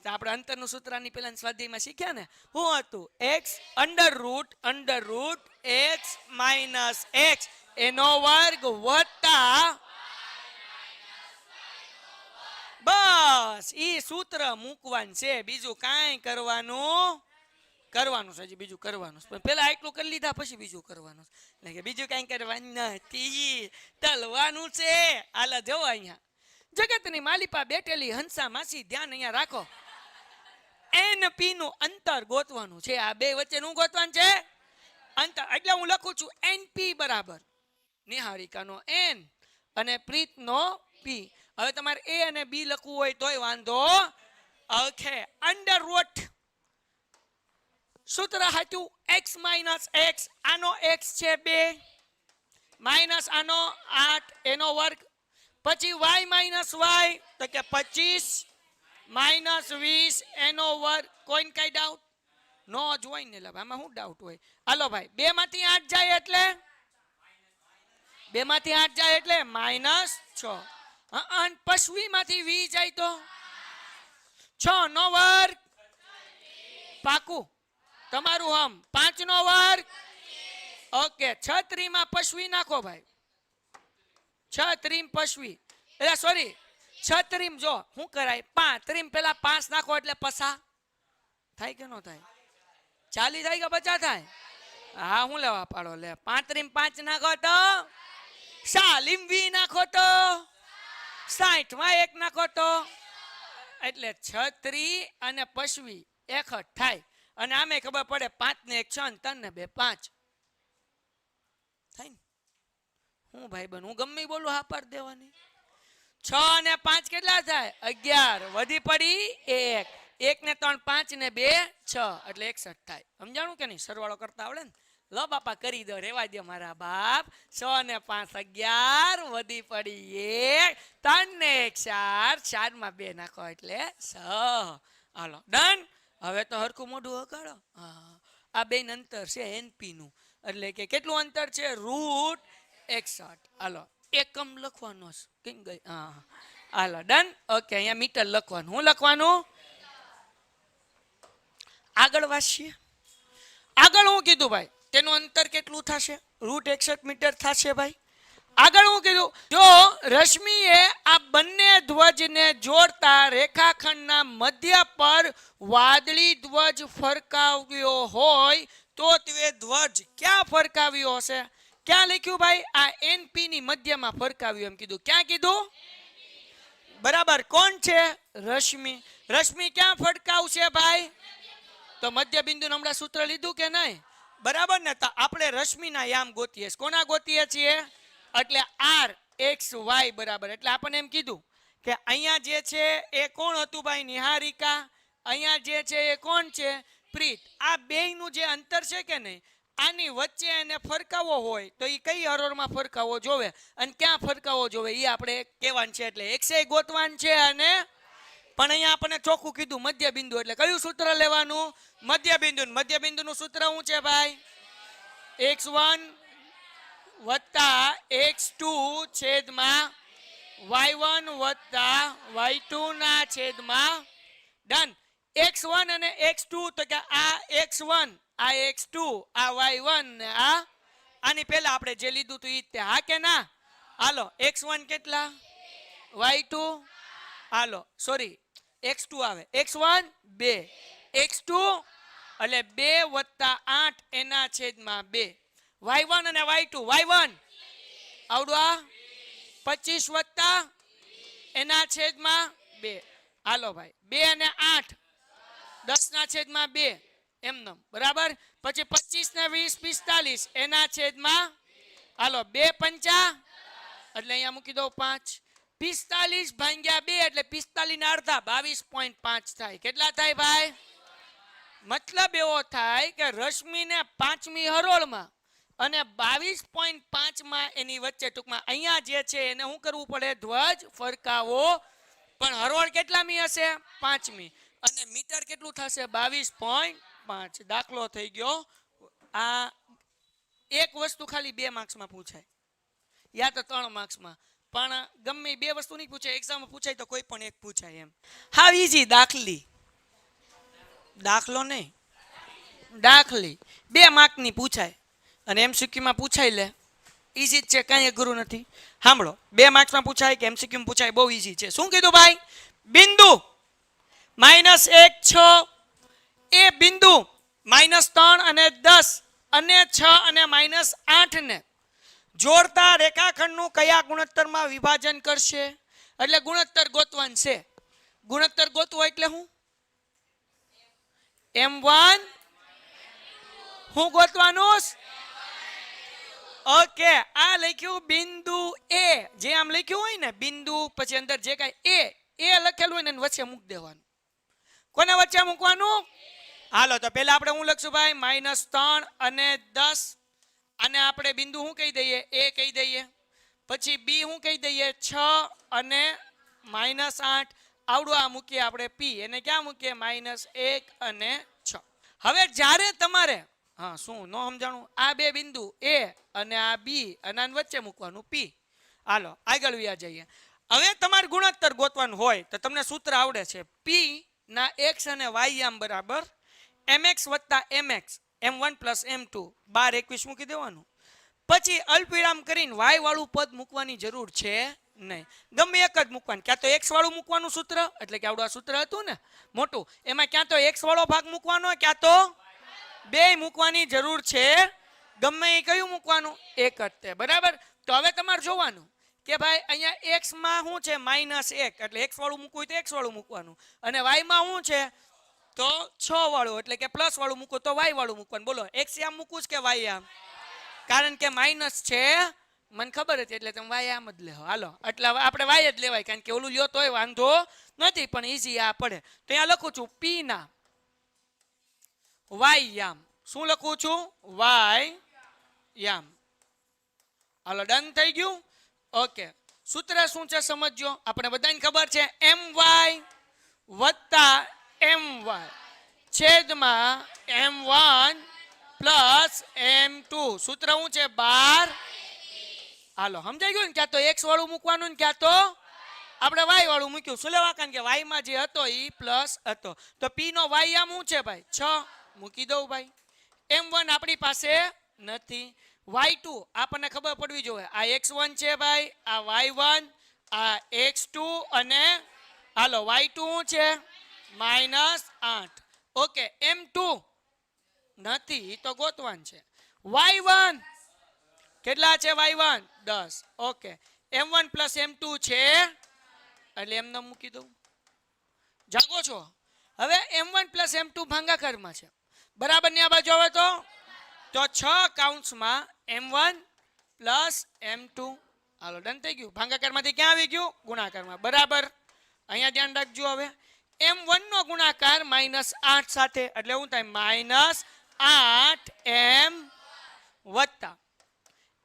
આપણે અંતરનું સૂત્રની પેલા સ્વાધ્યાયમાં શીખ્યા ને. શું હતું? x √x - x એનો વર્ગ વત્તા. બસ ઈ સૂત્ર મૂકવાનું છે. બીજું કાંઈ કરવાનું છે. હજી બીજું કરવાનું છે. પેલા એટલું કરી લીધા પછી બીજું કરવાનું છે. એટલે કે બીજું કાંઈ કરવાનું નથી, તલવાનું છે. હાલ જવો અહીંયા જગતની માલિપા બેઠેલી હંસા માસી. ધ્યાન અહીંયા રાખો. NP નું અંતર ગોતવાનું છે. આ બે વચ્ચેનું ગોતવાનું છે અંતર. એટલે હું લખું છું NP બરાબર નિહારિકાનો n અને પ્રીતનો p. હવે તમારે a અને b લખવું હોય તોય વાંધો. ઓકે અંડર √ સૂત્ર હતું x - x. આનો x છે 2 માઇનસ આનો 8 એનો વર્ગ. પછી y - y તો કે 25 -20 એનો વર્ગ. કોઈને કઈ ડાઉટ? નો જ હોય ને. આમાં શું ડાઉટ હોય? હાલો ભાઈ 2 માંથી 8 જાય એટલે -6. અને પશ્વીમાંથી વી જાય તો 6 નો વર્ગ પાકું તમારું આમ 5 નો વર્ગ ઓકે 6 માં પશ્વી નાખો ભાઈ 6 પશ્વી એટલે સોરી 6 જો શું કરાય 5 પેલા 5 નાખો એટલે પસા થાય કે નો થાય 40 થાય કે 50 થાય હા હું લેવા પાડો લે 5 5 નાખો તો 40 વી નાખો તો 60 માં 1 નાખો તો એટલે 36 અને પશ્વી એકઠ થાય અને આમે ખબર પડે 5 ને 1 6 3 ને 2 5 થાય ને હું ભાઈ બન હું ગમે બોલું હા પાડ દેવાની 6 અને 5 કેટલા થાય 11 વધી પડી 1 1 ને 3 5 ને 2 6 એટલે 61 થાય સમજાણું કે નહીં સરવાળો કરતા આવડે ને લો બાપા કરી દો રેવા દો મારા બાપ 6 ને 5 11 વધી પડી 1 3 ને 1 4 4 માં 2 નાખો એટલે 6 હાલો ડન હવે તો હરખું મોઢું હકાડો હા આ બેન અંતર છે એનપી નું એટલે કે કેટલું અંતર છે √61 હાલો એકમ લખવાનો કેમ ગઈ હા હાલો ડન ઓકે અહીંયા મીટર લખવાનું હું લખવાનું આગળ વાંચીએ આગળ હું કીધું ભાઈ તેનું અંતર કેટલું થશે √61 મીટર થશે ભાઈ આગળ હું કીધું જો રશ્મિએ આ બંને ધ્વજને જોડતા રેખાખંડના મધ્ય પર વાદળી ધ્વજ ફરકાવ્યો હોય તો તે ધ્વજ ક્યાં ફરકાવ્યો હશે ક્યાં લખ્યું ભાઈ આ એનપી ની મધ્યમાં ફરકાવ્યું એમ કીધું ક્યાં કીધું બરાબર કોણ છે રશ્મિ રશ્મિ ક્યાં ફરકાવશે ભાઈ તો મધ્ય બિંદુ હમણાં સૂત્ર લીધું કે નહીં બરાબર ને તો આપણે રશ્મિના યામ ગોતીએ કોના ગોતીએ છીએ એટલે r x y બરાબર એટલે આપણને એમ કીધું કે અહીંયા જે છે એ કોણ હતું ભાઈ નિહારિકા અહીંયા જે છે એ કોણ છે પ્રીત આ બેયનું જે અંતર છે કે નહીં આની વચ્ચે એને ફરકાવો હોય તો એ કઈ હરોળમાં ફરકાવો જોવે અને ક્યાં ફરકાવો જોવે એ આપણે કહેવાનું છે એટલે x ગોતવાનું છે અને પણ અહીંયા આપણને ચોખ્ખું કીધું મધ્ય બિંદુ એટલે કયું સૂત્ર લેવાનું મધ્ય બિંદુનું સૂત્ર શું છે ભાઈ x1 વત્તા x2 છેદમાં y1 વત્તા y2 ના છેદમાં ડન x1 અને x2 તો કે આ x1 આ x2 આ y1 ને આ આની પહેલા આપણે જે લીધું હતું ઈ તે હા કે ના હાલો x1 કેટલા y2 હાલો સોરી x2 આવે x1 2 x2 એટલે 2 વત્તા 8 એના છેદમાં 2 y1 અને y2 y1 આવડું આ 25 વત્તા એના છેદમાં 2 હાલો ભાઈ 2 અને 8 10 ના છેદમાં 2 એમનેમ બરાબર પછી 25 ને 20 45 એના છેદમાં હાલો 2 પંચા એટલે અહીંયા મૂકી દો 5 45 ભાગ્યા 2 એટલે 45 ના અડધા 22.5 થાય કેટલા થાય ભાઈ મતલબ એવો થાય કે રશ્મિને 5મી હરોળમાં અને 22.5 માં એની વચ્ચે ટૂંકમાં અહીંયા જે છે એને શું કરવું પડે ધ્વજ ફરકાવો પણ હરોળ કેટલામી હશે 5મી અને મીટર કેટલું થશે 22.5 દાખલો થઈ ગયો આ એક વસ્તુ ખાલી 2 માર્ક્સમાં પૂછાય યા તો 3 માર્ક્સમાં પણ ગમે 2 વસ્તુ નહીં પૂછાય એક્ઝામમાં પૂછાય તો કોઈ પણ એક પૂછાય એમ હાવ ઈઝી દાખલો નહીં દાખલી 2 માર્કની પૂછાય અને એમસીક્યુમાં પૂછાય લે ઈઝી જ છે કાંઈ અઘરું નથી સાંભળો 2 માર્ક્સમાં પૂછાય કે એમસીક્યુમાં પૂછાય બહુ ઈઝી છે શું કીધું ભાઈ બિંદુ -1 6 એ બિંદુ -3 અને 10 અને 6 અને -8 ને જોડતા રેખાખંડનું કયા ગુણોત્તરમાં વિભાજન કરશે એટલે ગુણોત્તર ગોતવાનું છે ગુણોત્તર ગોતવો એટલે શું m1 હું ગોતવાનું ઓકે આ લખ્યું બિંદુ એ જે આમ લખ્યું હોય ને બિંદુ પછી અંદર જે કાંઈ એ લખેલું હોય ને વચ્ચે મૂકી દેવાનું કોને વચ્ચે મૂકવાનું હાલો તો પહેલા આપણે હું લખશું ભાઈ -3 અને 10 અને આપણે બિંદુ શું કહી દઈએ એ કહી દઈએ પછી બી શું કહી દઈએ 6 અને -8 આવડું આ મૂકીએ આપણે પી એને ક્યાં મૂકીએ -1 અને 6 હવે જ્યારે તમારે હા શું નો સમજાણું આ 2 બિંદુ એ અને આ બી અને આની વચ્ચે મૂકવાનું પી હાલો આગળ વ્યા જઈએ હવે તમારે ગુણોત્તર ગોતવાનું હોય તો તમને સૂત્ર આવડે છે p ના x અને y યામ બરાબર mx વત્તા mx m1 પ્લસ m2 12 21 મૂકી દેવાનું. પછી અલ્પવિરામ કરીને y વાળું પદ મૂકવાની જરૂર છે નહીં, ગમે એક જ મૂકવાનું. ક્યાં તો x વાળું મૂકવાનું સૂત્ર, એટલે કે આવડું આ સૂત્ર હતું ને મોટું, એમાં ક્યાં તો x વાળો ભાગ મૂકવાનો, ક્યાં તો બે મૂકવાની જરૂર છે. ગમે એ કયું મૂકવાનું, એક જ તે. બરાબર. તો હવે તમારે જોવાનું કે ભાઈ અહીંયા x માં શું છે -1, એટલે x વાળું મૂકવું તો x વાળું મૂકવાનું, અને y માં શું છે તો 6 વાળું, એટલે કે પ્લસ વાળું મૂકો તો y વાળું મૂકવાનું. બોલો x આમ મૂકવું કે y આમ? કારણ કે માઇનસ છે, મને ખબર હતી એટલે તમે y આમ જ લેવો. હાલો, એટલે આપણે y જ લેવાય, કારણ કે ઓલું લ્યો તોય વાંધો નથી, પણ ઈઝી આ પડે. તો અહીંયા લખું છું p ના y યામ. શું લખું છું? y યામ. હાલો, ડન થઈ ગયું. ઓકે, સૂત્ર શું છે સમજો. આપણે બધાને ખબર છે my વત્તા my છેદમાં m1 પ્લસ m2. સૂત્ર શું છે? 12. હાલો, સમજાઈ ગયું ને? ક્યાં તો x વાળું મૂકવાનું ને ક્યાં તો આપણે y વાળું મૂક્યું. શું લેવા? કારણ કે y માં જે હતો એ પ્લસ હતો. તો p નો y આમ શું છે ભાઈ? 6 મૂકી દઉં ભાઈ. m1 આપણી પાસે નથી. y2 આપણને ખબર પડવી જોઈએ. આ x1 છે ભાઈ, આ y1, આ x2, અને હાલો y2 શું છે? -8. ઓકે, m2 નથી, તો ગોતવાન છે. y1 કેટલા છે? y1 10. Okay, m1 plus m2 છે, એટલે એમને મૂકી દઉં. જાગો છો? હવે m1 પ્લસ m2 ભાગાકારમાં છે, બરાબર ને? આ બાજુ આવે તો 6 કૌંસમાં m1 પ્લસ m2. હાલો, ડન થઈ ગયું. ભાગાકારમાંથી ક્યાં આવી ગયું? ગુણાકારમાં. બરાબર. અહીંયા ધ્યાન રાખજો. હવે m1 નો ગુણાકાર -8 સાથે, એટલે શું થાય? -8m વત્તા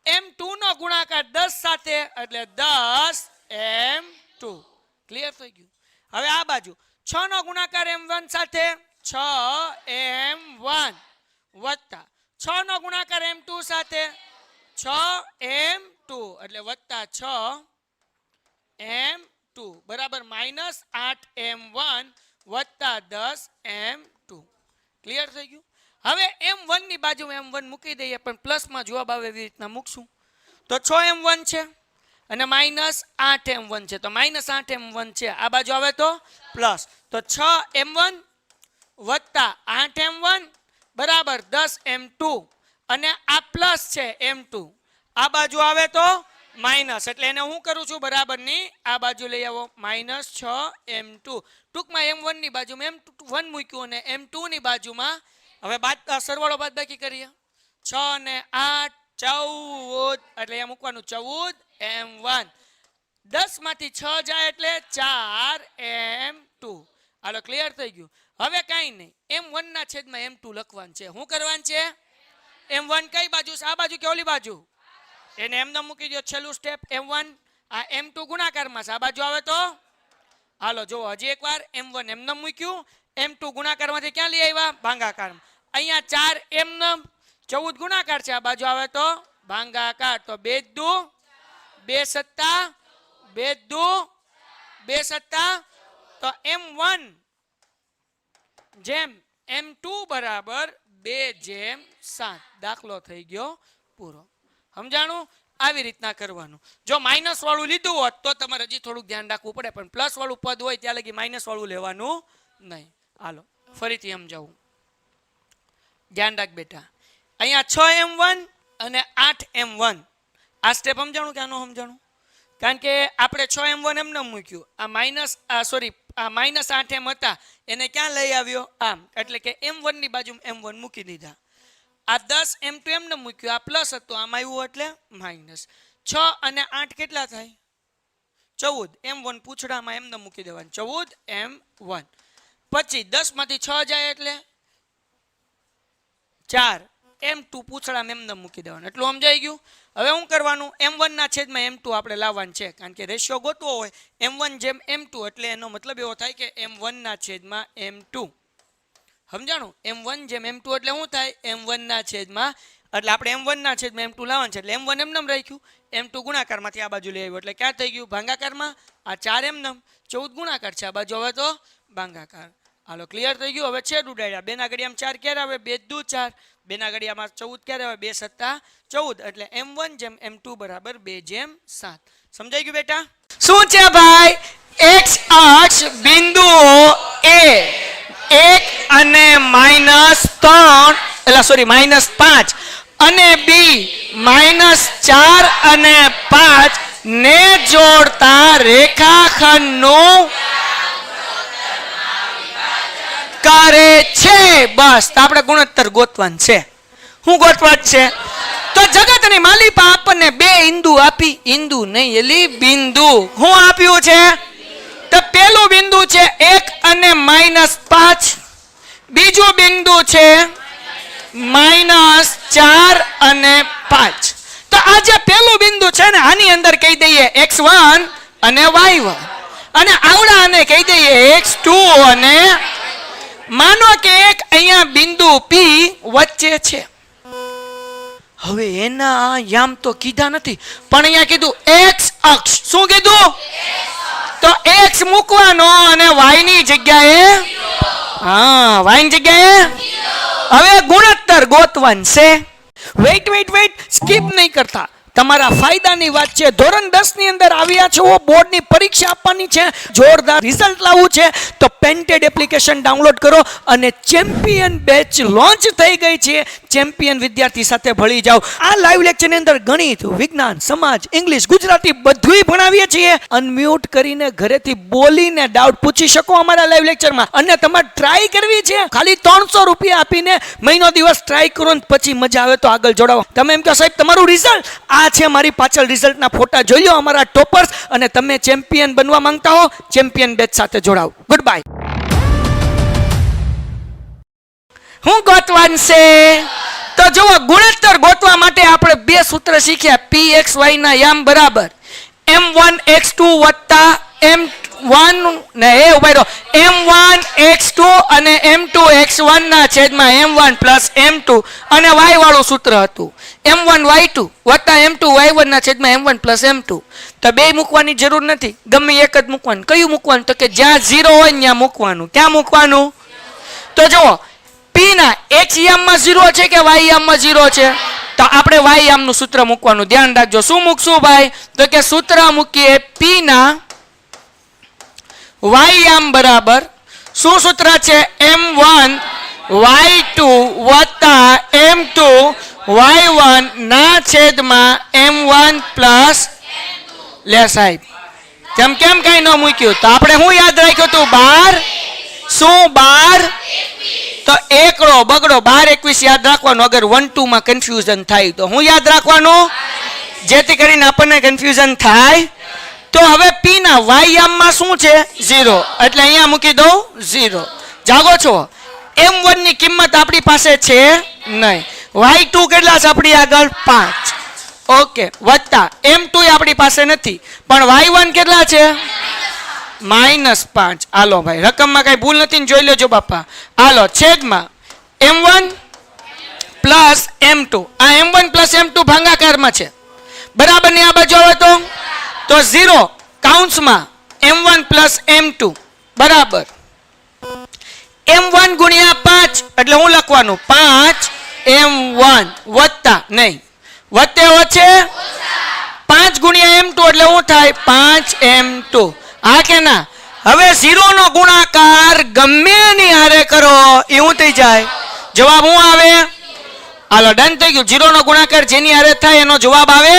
m2 નો ગુણાકાર 10 સાથે, એટલે 10m2. ક્લિયર થઈ ગયું. હવે આ બાજુ 6 નો ગુણાકાર m1 સાથે, 6m1 વત્તા 6 નો ગુણાકાર m2 સાથે, 6m2, એટલે વત્તા 6m2 બરાબર -8m1 વત્તા 10m2. ક્લિયર થઈ ગયું. હવે m1 ની બાજુમાં m1 મૂકી દઈએ, પણ પ્લસમાં જવાબ આવે એવી રીતના મૂકશું. તો 6m1 છે અને -8m1 છે, તો -8m1 છે. આ બાજુ આવે તો પ્લસ, તો 6m1 વત્તા 8m1 બરાબર 10m2, અને આ પ્લસ છે m2. આ બાજુ આવે તો માઇનસ, એટલે એને હું કરું છું બરાબર ની આ બાજુ લઈ આવો, -6m2. ટૂંકમાં m1 ની બાજુમાં m1 મૂક્યું અને m2 ની બાજુમાં હવે સરવાળો બાદબાકી કરીએ. 6 ને 8 14, એટલે અહીંયા મૂકવાનું 14m1. 10 માંથી 6 જાય એટલે 4m2. હાલો, ક્લિયર થઈ ગયું. હવે કાંઈ નહીં, m1 ના છેદમાં m2 લખવાનું છે. શું કરવાનું છે? m1 કઈ બાજુ છે? આ બાજુ કે ઓલી બાજુ? એને એમને મૂકી દો. છેલ્લું સ્ટેપ m1, આ m2 ગુણાકારમાં છે, આ બાજુ આવે તો હાલો જો હજી એકવાર m1 એમને મૂક્યું, m2 ગુણાકારમાંથી ક્યાં લઈ આવ્યા? ભાગાકારમાં. અહીંયા 4 એમને 14 ગુણાકાર છે, આ બાજુ આવે તો ભાગાકાર. તો 2 દુ 2 સત્તા 2 દુ 2 સત્તા, તો m1 જેમ m2 બરાબર 2/7. દાખલો થઈ ગયો પૂરો. સમજાણું? આવી રીતના કરવાનું. જો માઇનસ વાળું લીધું હોત તો તમારે હજી થોડુંક ધ્યાન રાખવું પડે, પણ પ્લસ વાળું પદ હોય ત્યાં લગી માઇનસ વાળું લેવાનું નહીં. હાલો, ફરીથી સમજાવું, ધ્યાન રાખ બેટા. અહીંયા 6m1 અને 8m1. આ સ્ટેપ સમજાણું કે આનું સમજાણું? કારણ કે આપણે 6m1 એમને મૂક્યું, આ -8m હતા, એને ક્યાં લઈ આવ્યો? આમ, એટલે કે m1 ની બાજુ m1 મૂકી દીધા. આ 10m2 એમને મૂક્યું, આ પ્લસ હતો, આમાં આવ્યું એટલે માઇનસ. 6 અને 8 કેટલા થાય? 14. m1 પૂછડામાં એમને મૂકી દેવાનું, 14m1. પછી 10 માંથી 6 જાય એટલે 4. m2 પૂછડામાં એમને મૂકી દેવાનું. એટલું સમજાઈ ગયું? હવે શું કરવાનું? m1 ના છેદમાં m2 આપણે લાવવાનું છે, કારણ કે રેશિયો ગોતવો હોય m1 જેમ m2, એટલે એનો મતલબ એવો થાય કે m1 ના છેદમાં m2. સમજાણું? m1 જેમ m2 એટલે શું થાય? m1 ના છેદમાં એટલે આપણે M1 ના છેદમાં M2 લાવવાનું છે એટલે M1 એમનેમ રાખ્યું, M2 ગુણાકારમાંથી આ બાજુ લઈ આવ્યું એટલે ક્યાં થઈ ગયું ભાગાકારમાં. આ 4 એમનેમ, 14 ગુણાકાર છે આ બાજુ, હવે તો ભાગાકાર. હાલો ક્લિયર થઈ ગયું. હવે છેદ ઉડાડ્યા, 2 ના ઘડિયામાં 4 ક્યારે આવે? 2 દુ 4, 2 ના ઘડિયામાં 14 ક્યારે આવે? 2 સત્તા 14 એટલે M1 જેમ M2 બરાબર 2 જેમ 7. સમજાઈ ગયું બેટા? શું છે ભાઈ? x અક્ષ બિંદુઓ A 1 અને -3 એટલે સોરી -5 અને B -4 અને 5 ને જોડતા રેખાખંડનું કરે છે. બસ આપણે ગુણોત્તર ગોતવાનું છે. શું ગોતવાનું છે? તો જગતની માલિકા આપણને બે ઇંદુ આપી, ઇંદુ નહીં એલી બિંદુ. શું આપ્યું છે? તો પેલું બિંદુ છે 1 અને -5, બીજું બિંદુ છે -4 અને 5. તો આ જે પેલું બિંદુ છે ને આની અંદર કહી દઈએ x1 અને y1 અને આવડા આને કહી દઈએ x2 અને માનો કે એક અહીંયા બિંદુ P વચ્ચે છે. હવે એના યામ તો કીધા નથી પણ અહીંયા કીધું x અક્ષ. શું કીધું? તો x મૂકવાનો અને y ની જગ્યાએ y ની જગ્યાએ હવે ગુણોત્તર ગોતવાનું છે. વેઇટ સ્કીપ નહીં કરતા, તમારા ફાયદાની વાત છે. ધોરણ 10 ની અંદર આવ્યા છો, બોર્ડની પરીક્ષા આપવાની છે, જોરદાર રિઝલ્ટ લાવવું છે તો પેન્ટેડ એપ્લિકેશન ડાઉનલોડ કરો અને ચેમ્પિયન બેચ લોન્ચ થઈ ગઈ છે. ચેમ્પિયન વિદ્યાર્થી સાથે ભળી જાઓ. આ લાઈવ લેક્ચરની અંદર ગણિત, વિજ્ઞાન, સમાજ, ઇંગ્લિશ, ગુજરાતી બધુંય ભણાવીએ છીએ. અનમ્યુટ કરીને ઘરેથી બોલીને ડાઉટ પૂછી શકો અમારા લાઈવ લેક્ચરમાં. અને તમારે ટ્રાય કરવી છે, ખાલી 300 રૂપિયા આપીને મહિનો દિવસ ટ્રાય કરો ને પછી મજા આવે તો આગળ જોડાવો. તમે એમ કહો સાહેબ તમારું રિઝલ્ટ આ છે, મારી પાછળ રિઝલ્ટના ફોટા જોઈ લો અમારા ટોપર્સ, અને તમે ચેમ્પિયન બનવા માંગતા હો ચેમ્પિયન બેચ સાથે જોડાઓ. Good bye. હું ગોતવાનું છે તો જુઓ, ગુણોત્તર ગોતવા માટે આપણે બે સૂત્ર શીખ્યા. pxy ના યામ બરાબર m1x2 વત્તા m1 ને એ ઉભા રહો m1x2 અને m2x1 ના છેદમાં m1 પ્લસ m2 અને y વાળું સૂત્ર હતું m1y2 વત્તા m2y1 ના છેદમાં m1 પ્લસ m2. તો બે મૂકવાની જરૂર નથી, ગમે એક જ મૂકવાનું. કયું મૂકવાનું? તો કે જ્યાં 0 હોય ત્યાં મૂકવાનું. ક્યાં મૂકવાનું? તો જુઓ, p ના x યામમાં 0 છે કે y યામમાં 0 છે? તો આપણે y યામનું સૂત્ર મૂકવાનું. ધ્યાન રાખજો. શું મૂકશું ભાઈ? તો કે સૂત્ર મૂકીએ p ના y યામ બરાબર શું સૂત્ર છે? m1 y2 વત્તા m2 y1 ના છેદમાં m1 પ્લસ લે સાહેબ કેમ કઈ ન મૂક્યું? તો આપણે શું યાદ રાખ્યું હતું? 12. શું 12? તો એકડો બગડો 12 21 યાદ રાખવાનું. અગર 1 2 માં કન્ફ્યુઝન થાય તો હું યાદ રાખવાનું, જેથી કરીને આપણને કન્ફ્યુઝન થાય. તો હવે p ના y યામમાં શું છે? 0, એટલે અહીંયા મૂકી દઉં 0. જાગો છો? m1 ની કિંમત આપણી પાસે છે નહીં. y2 કેટલા છે આપણી આગળ? 5. ઓકે, વત્તા m2 આપણી પાસે નથી પણ y1 કેટલા છે? -5. હાલો ભાઈ, રકમમાં કઈ ભૂલ નથી ને જોઈ લેજો બાપા. હાલો છેદમાં m1 પ્લસ m2. આ m1 પ્લસ m2 ભાગાકારમાં છે બરાબર ને? આ બાજુ આવે તો 0 કાઉન્સમાં m1 પ્લસ m2 બરાબર m1 ગુણ્યા 5 એટલે હું લખવાનું 5m1 વત્તા નહીં વત્તે વચ્ચે 5 ગુણ્યા m2 એટલે શું થાય? 5m2. હા કે ના? હવે 0 નો ગુણાકાર ગમે એની હારે કરો એવું થઈ જાય. જવાબ શું આવે? હાલો ડન થઈ ગયું. 0 નો ગુણાકાર જેની હારે થાય એનો જવાબ આવે.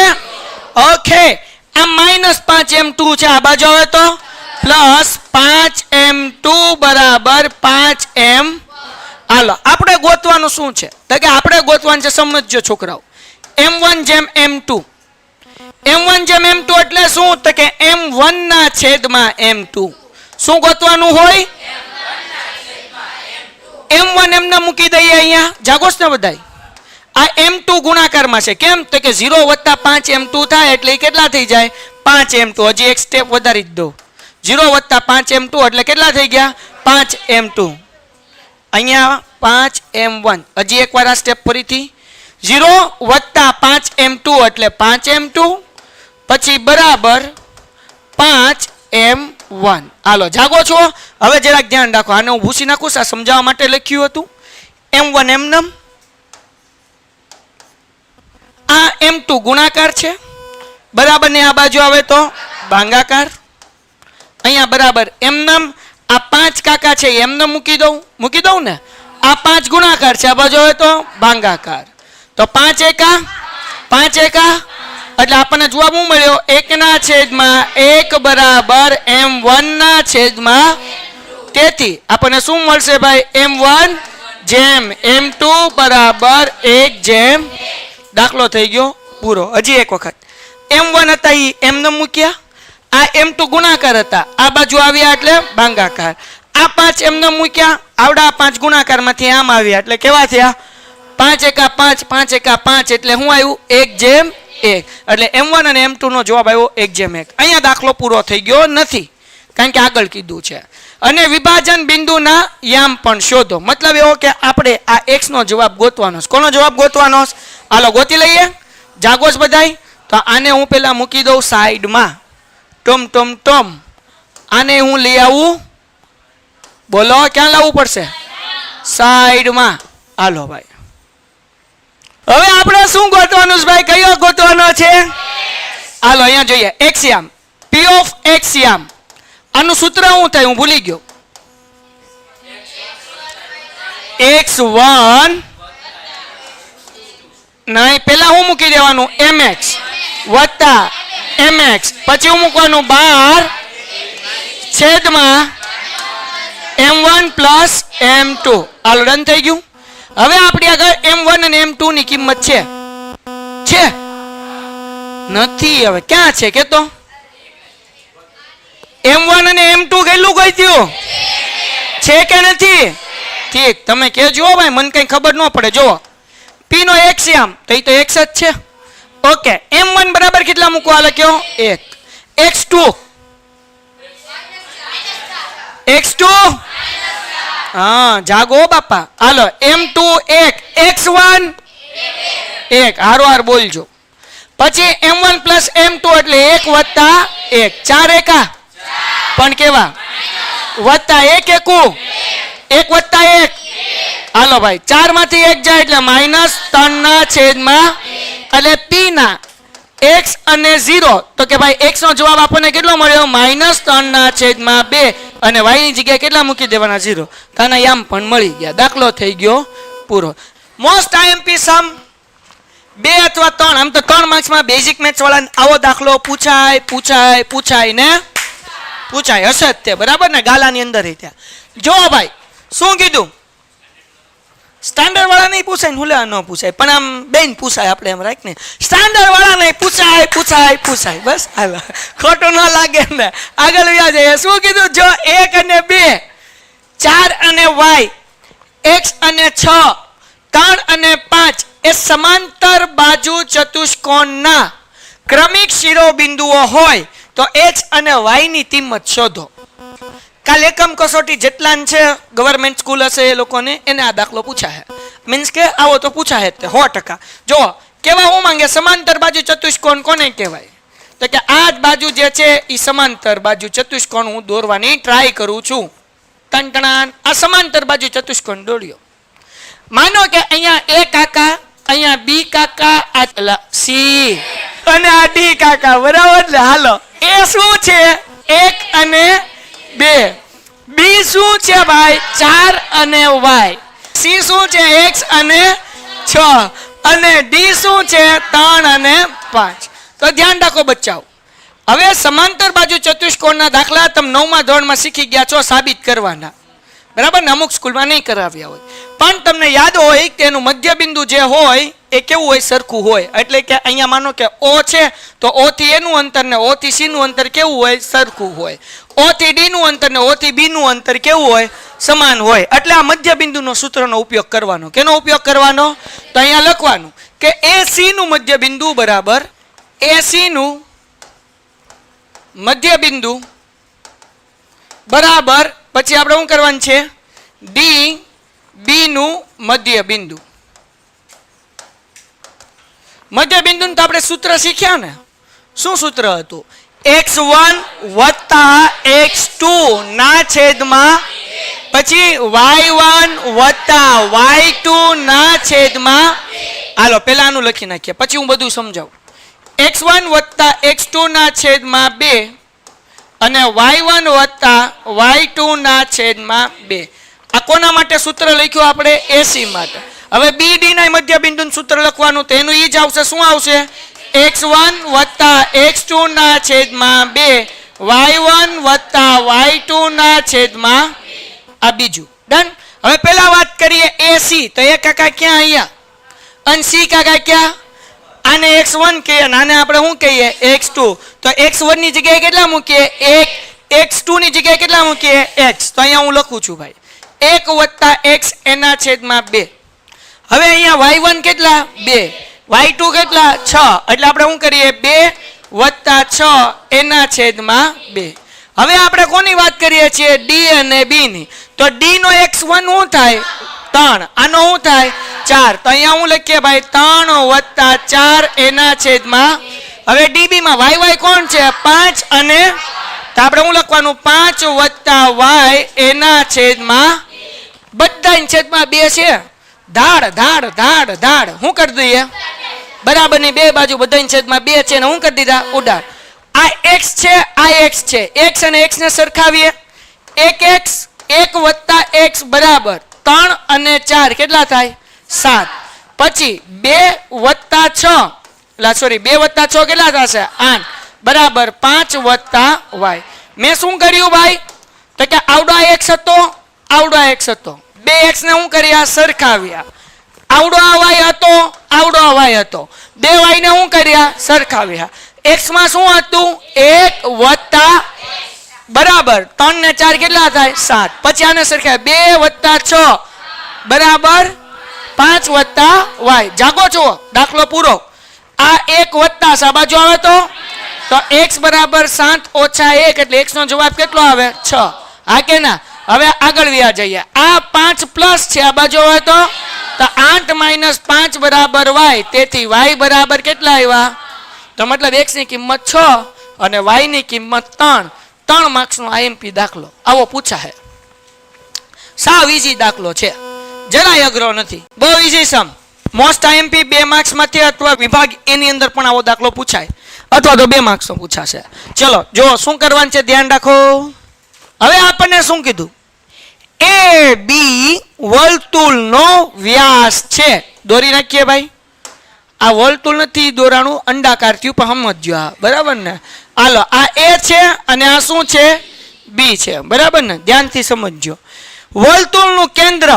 ઓકે, આ -5m2 છે, આ બાજુ આવે તો +5m2 બરાબર 5m. હાલો આપણે ગોતવાનું શું છે? તો કે આપણે ગોતવાનું છે, સમજજો છોકરાઓ, m1 જેમ m2. m1 જેમ m2 એટલે શું? તો કે m1 ના છેદમાં m2. શું ગોતવાનું હોય? m1 એમને મૂકી દઈએ અહીંયા. જાગોસ ને બધાય? આ m2 ગુણાકારમાં છે. કેમ? તો કે 0 વત્તા 5m2 થાય એટલે કેટલા થઈ જાય? 5m2. હજી એક સ્ટેપ વધારી જ દો. 0 વત્તા 5m2 એટલે કેટલા થઈ ગયા? 5m2. અહીંયા 5m1. હજી એકવાર આ સ્ટેપ ફરીથી 0 વત્તા 5m2 એટલે 5m2 પછી બરાબર 5m1. હાલો જાગો છો? હવે જરાક ધ્યાન રાખો. આને હું ભૂસી નાખું, આ સમજાવવા માટે લખ્યું હતું. m1 એમનમ, આ m2 ગુણાકાર છે બરાબર ને આ બાજુ આવે તો ભાંગાકાર. અહીંયા બરાબર એમનમ, આ 5 કાકા છે એમનમ મૂકી દઉં ને. આ 5 ગુણાકાર છે, આ બાજુ આવે તો ભાંગાકાર. તો 5 એકા 5 એકા એટલે આપણને જવાબ શું મળ્યો? 1 ના છેદમાં 1 બરાબર m1 ના છેદમાં. તેથી આપણને શું મળશે ભાઈ? m1 જેમ m2 બરાબર 1 જેમ. દાખલો થઈ ગયો પૂરો. હજી એક વખત m1 હતા એ એમને મૂક્યા, આ m2 ગુણાકાર હતા, આ બાજુ આવ્યા એટલે ભાંગાકાર. આ 5 એમને મૂક્યા, આવડા 5 ગુણાકારમાંથી આમ આવ્યા એટલે કેવા થયા? 5 એકા 5 5 એકા 5 એટલે શું આવ્યું? 1 જેમ 1. એટલે m1 અને m2 નો જવાબ આવ્યો 1 જેમ 1. અહીંયા દાખલો પૂરો થઈ ગયો નથી, કારણ કે આગળ કીધું છે. અને વિભાજન બિંદુના યામ પણ શોધો. મતલબ એવો કે આપણે આ x નો જવાબ ગોતવાનો છે. કોનો જવાબ ગોતવાનો છે? હાલો ગોતી લઈએ. જાગો છો બધાય? તો આને હું પેલા મૂકી દઉં સાઈડમાં. ટમ. આને હું લઈ આવું. બોલો ક્યાં લાવવું પડશે? સાઈડમાં. હાલો ભાઈ, હવે આપણે શું ગોતવાનું છે ભાઈ? કયો ગોતવાનો છે? હાલો અહીંયા જોઈએ. x યામ, p ઓફ x યામ. આનું સૂત્ર શું થાય? હું ભૂલી ગયો. x1 નહીં, પેલા હું મૂકી દેવાનું mx વત્તા mx, પછી હું મૂકવાનું 12 છેદમાં m1 પ્લસ m2. હાલો ડન થઈ ગયું. હવે આપણી આગળ m1 અને m2 ની કિંમત છે નથી? હવે ક્યાં છે કે તો? m1 અને m2 કેટલું ગોત્યું છે કે નથી? ઠીક, તમે કહેજો ભાઈ, મને કઈ ખબર ન પડે. જુઓ p નો x યામ તો એ તો x જ છે. ઓકે, m1 બરાબર કેટલા મૂકવા લખ્યો? 1. x2 હા જાગો બાપા. હાલો m2 1, x1 1. હારો બોલજો. પછી m1 પ્લસ m2 એટલે 1 વત્તા 1, 4 એકા પણ કેવા? વત્તા 1 એકુ 1 વત્તા 1. હાલો ભાઈ, 4 માંથી 1 જાય એટલે -3 ના છેદમાં. એટલે p ના x અને 0 તો કે ભાઈ x નો જવાબ આપણને કેટલો મળ્યો? -3 ના છેદમાં 2. અને y ની જગ્યાએ કેટલા મૂકી દેવાના? 0. તાના યામ પણ મળી ગયા. દાખલો થઈ ગયો પૂરો. મોસ્ટ IMP સમ 2 અથવા 3, આમ તો 3 માર્ક્સમાં બેઝિક મેથ્સ વાળા આવો દાખલો પૂછાય ને પૂછાય હશે જ તે, બરાબર ને? ગાલાની અંદર ત્યાં જો ભાઈ શું કીધું? સ્ટાન્ડર્ડ વાળા નહીં પૂછાય ને હુલા ન પૂછાય, પણ આમ બેન પૂછાય. આપણે એમ રાખ ને, સ્ટાન્ડર્ડ વાળા નહીં પૂછાય. બસ હાલો, ખોટું ન લાગે ને. આગળ વ્યા જઈએ. શું કીધું? જો 1 અને 2, 4 અને y, x અને 6, 3 અને 5 એ સમાંતર બાજુ ચતુષ્કોણના ક્રમિક શિરોબિંદુઓ હોય તો h અને y ની કિંમત શોધો. કાલ એકમ કસોટી જેટલા છે ગવર્મેન્ટ સ્કૂલ હશે એ લોકોને એને આ દાખલો પૂછાય. મીન્સ કે આવો તો પૂછાય જ 100%. જો કેવા હું માંગે? સમાંતર બાજુ ચતુષ્કોણ કોને કહેવાય? તો કે આ જ બાજુ જે છે એ સમાંતર બાજુ ચતુષ્કોણ હું દોરવાની ટ્રાય કરું છું. ટણટણાન આ સમાંતર બાજુ ચતુષ્કોણ દોર્યો. માનો કે અહીંયા a કાકા, અહીંયા b કાકા, આ c અને આ d કાકા, બરાબર ને? હાલો એ શું છે? 1 અને 2. b શું છે ભાઈ? 4 અને y. c શું છે? x અને 6. અને d શું છે? 3 અને 5. તો ધ્યાન રાખો બચ્ચાઓ. હવે સમાંતર બાજુ ચતુષ્કોણના દાખલા તમે 9મા ધોરણમાં શીખી ગયા છો સાબિત કરવાના, બરાબર ને? અમુક સ્કૂલમાં નહીં કરાવ્યા હોય, પણ તમને યાદ હોય કે એનું મધ્યબિંદુ જે હોય એ કેવું હોય? સરખું હોય. એટલે કે અહીંયા માનો કે o છે તો o થી a નું અંતર ને o થી c નું અંતર કેવું હોય? સરખું હોય. o થી d નું અંતર ને o થી b નું અંતર કેવું હોય? સમાન હોય. એટલે આ મધ્યબિંદુનો સૂત્રનો ઉપયોગ કરવાનો. કેનો ઉપયોગ કરવાનો? તો અહીંયા લખવાનું કે AC નું મધ્યબિંદુ બરાબર AC નું મધ્યબિંદુ બરાબર પછી આપણે શું કરવાનું છે? D B નું મધ્યબિંદુ. મધ્ય બિંદુનું તો આપણે સૂત્ર શીખ્યા ને. શું સૂત્ર હતું? x1 વત્તા x2 ના છેદમાં પછી y1 વત્તા y2 ના છેદમાં. હાલો પેલા આનું લખી નાખીએ પછી હું બધું સમજાવું. x1 વત્તા x2 ના છેદમાં 2 અને y1 વત્તા y2 ના છેદમાં 2. આ કોના માટે સૂત્ર લખ્યું આપણે? AC માટે. હવે BD ના મધ્ય બિંદુનું સૂત્ર લખવાનું તો એનું ઈ જ આવશે. શું આવશે? x1 વત્તા x2 ના છેદમાં 2 y1 વત્તા y2 ના છેદમાં આ બીજું. ડન. હવે પેલા વાત કરીએ AC તો એ કાકા ક્યાં અહીંયા અને C કાકા ક્યાં? આને x1 કહીએ અને આને આપણે શું કહીએ? x2. તો x1 ની જગ્યાએ કેટલા મૂકીએ? 1. x2 ની જગ્યાએ કેટલા મૂકીએ? x. તો અહીંયા હું લખું છું ભાઈ 1 વત્તા x એના છેદમાં 2. હવે અહીંયા y1 કેટલા? 2. y2 કેટલા? 6. એટલે આપણે શું કરીએ? 2 વત્તા 6 એના છેદમાં 2. હવે આપણે કોની વાત કરીએ છીએ? D અને B ની. તો D નો x1 શું થાય? 3. આનો શું થાય? 4. તો અહીંયા હું લખીએ ભાઈ 3 વત્તા 4 એના છેદમાં. હવે DB માં y કોણ છે? 5 અને તો આપણે શું લખવાનું? 5 વત્તા y એના છેદમાં બધાની છેદમાં 2 છે. ધાડ ધાડ ધાડ ધાડ શું કરી દઈએ? બરાબર ની બે બાજુ બધાની છેદમાં 2 છે ને શું કરી દીધા? ઉડાડ. આ x છે, આ x છે. x અને x ને સરખાવીએ. 1x 1 વત્તા x બરાબર 3 અને 4 કેટલા થાય? 7. પછી 2 વત્તા 6 સોરી 2 વત્તા 6 કેટલા થશે? 8 બરાબર 5 વત્તા y. મેં શું કર્યું ભાઈ? તો કે આવડો x હતો, આવડો x હતો. 2x ને શું કર્યા? સરખાવ્યા. આવડો y હતો, આવડો y હતો. 2y ને શું કર્યા? સરખાવ્યા. x માં શું હતું? 1 વત્તા બરાબર 3 ને 4 કેટલા થાય? 7. પછી આને સરખાવ્યા. 2 વત્તા 6 બરાબર 5 વત્તા y. જાગો છો? દાખલો પૂરો. આ 1 વત્તા આ બાજુ આવે તો x બરાબર 7 ઓછા 1 એટલે x નો જવાબ કેટલો આવે? 6. હા કે ના? હવે આગળ વ્યા જઈએ. આ 5 પ્લસ છે આ બાજુ આવે તો 8 માઇનસ 5 બરાબર y. તેથી y બરાબર કેટલા આવ્યા? તો મતલબ x ની કિંમત 6 અને y ની કિંમત 3. 3 માર્ક્સ નો IMP દાખલો આવો પૂછાય. સાવ ઈઝી દાખલો છે, જરાય અઘરો નથી, બહુ ઈઝી સમ. મોસ્ટ IMP 2 માર્ક્સ માંથી અથવા વિભાગ એની અંદર પણ આવો દાખલો પૂછાય અથવા તો 2 માર્ક્સ નો પૂછાશે. ચલો જો શું કરવાનું છે ધ્યાન રાખો. હવે આપણને શું કીધું? AB વર્તુળનો વ્યાસ છે. દોરી નાખીએ ભાઈ. આ વર્તુળ નથી દોરાણું, અંડાકાર થયું પણ સમજજો આ બરાબર ને. હાલો આ A છે અને આ શું છે? B છે બરાબર ને. ધ્યાનથી સમજજો. વર્તુળનું કેન્દ્ર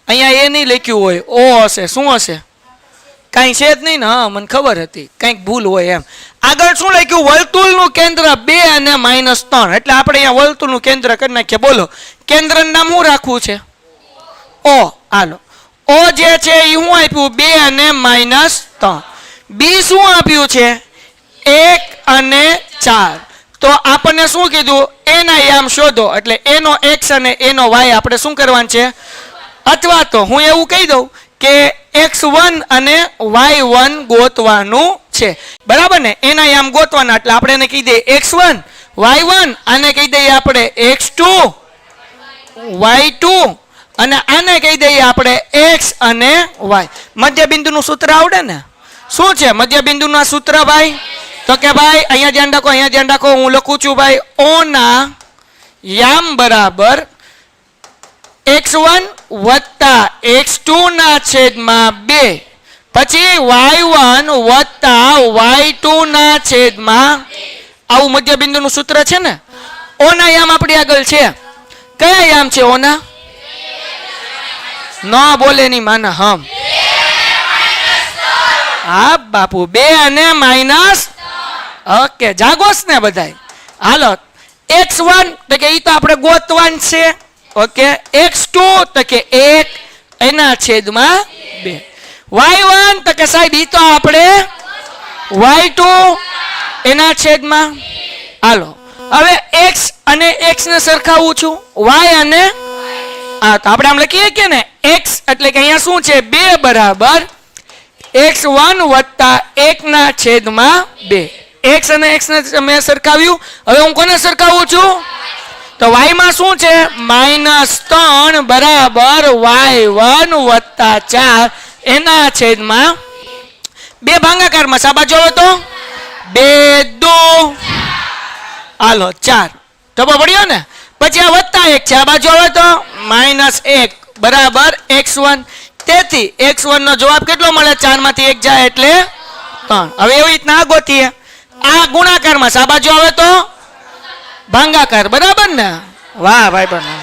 અહીંયા A નહીં લખ્યું હોય, O હશે. શું હશે? કાંઈ છે જ નહીં ને. હા મને ખબર હતી કંઈક ભૂલ હોય એમ. આગળ શું લખ્યું? વર્તુળનું કેન્દ્ર 2 અને -3. એટલે આપણે અહીંયા વર્તુળનું કેન્દ્ર કરી નાખીએ. બોલો કેન્દ્રનું નામ શું રાખવું છે? O. હાલો O જે છે એ શું આપ્યું? 2 અને -3. B શું આપ્યું છે? 1 અને 4. તો આપણને શું કીધું? એના યામ શોધો. એટલે એનો x અને એનો y આપણે શું કરવાનું છે? અથવા તો હું એવું કહી દઉં કે x1 અને y1 ગોતવાનું છે બરાબર ને. એના યામ ગોતવાના એટલે આપણે એને કહી દઈએ x1 y1 આને કહી દઈએ આપણે x2 y2 અને આને કહી દઈએ આપણે x અને y. મધ્ય બિંદુનું સૂત્ર આવડે ને? શું છે મધ્ય બિંદુનું સૂત્ર ભાઈ? તો કે ભાઈ અહીંયા ધ્યાન રાખો, અહીંયા ધ્યાન રાખો. હું લખું છું ભાઈ O ના યામ બરાબર x1 વત્તા x2 ના છેદમાં 2 પછી y1 વત્તા y2 ના છેદમાં. આવું મધ્ય બિંદુનું સૂત્ર છે ને. O ના યામ આપણી આગળ છે. કયા યામ છે O ના? ન બોલે ની માના હમ. હા બાપુ 2 અને માઇનસ. ઓકે જાગોસ ને બધાય. હાલો x1 તો કે ઈ તો આપણે ગોતવાન છે. ઓકે x2 તો કે 1 એના છેદમાં 2. y1 તો કે સાહેબ ઈ તો આપણે y2 એના છેદમાં. હાલો હવે x અને x ને સરખાવું છું y અને આ તો આપણે આમ લખીએ કે ને x એટલે કે અહીંયા શું છે 2 બરાબર x1 વત્તા 1 ના છેદમાં 2. x અને x ને મેં સરખાવ્યું. હવે હું કોને સરખાવું છું? તો y માં શું છે? -3 બરાબર y1 વત્તા 4 એના છેદમાં 2 ભાગાકારમાં સા બાજુ આવે તો 2 2 હાલો 4 ધબો પડ્યો ને. પછી આ વત્તા 1 છે, આ બાજુ આવે તો -1 બરાબર x1. તેથી x1 નો જવાબ કેટલો મળે? 4 માંથી 1 જાય એટલે 3. હવે એવી રીતના ગોતીએ. આ ગુણાકારમાં સા બાજુ આવે તો ભાગાકાર, બરાબર ને? વાહ ભાઈ બનો.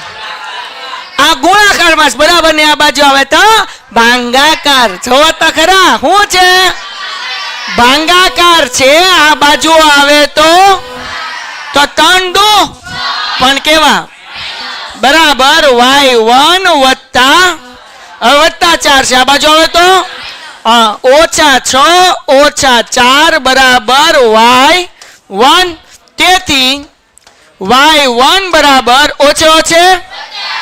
આ ગુણાકારમાં બરાબર ને, આ બાજુ આવે તો ભાગાકાર. જોવો તો ખરા શું છે? ભાગાકાર છે. આ બાજુ આવે તો 3 2 પણ કેવા? બરાબર y1 વત્તા 4 છે. આ બાજુ આવે તો -6 -4 બરાબર y1. તેથી y1 બરાબર ઓછે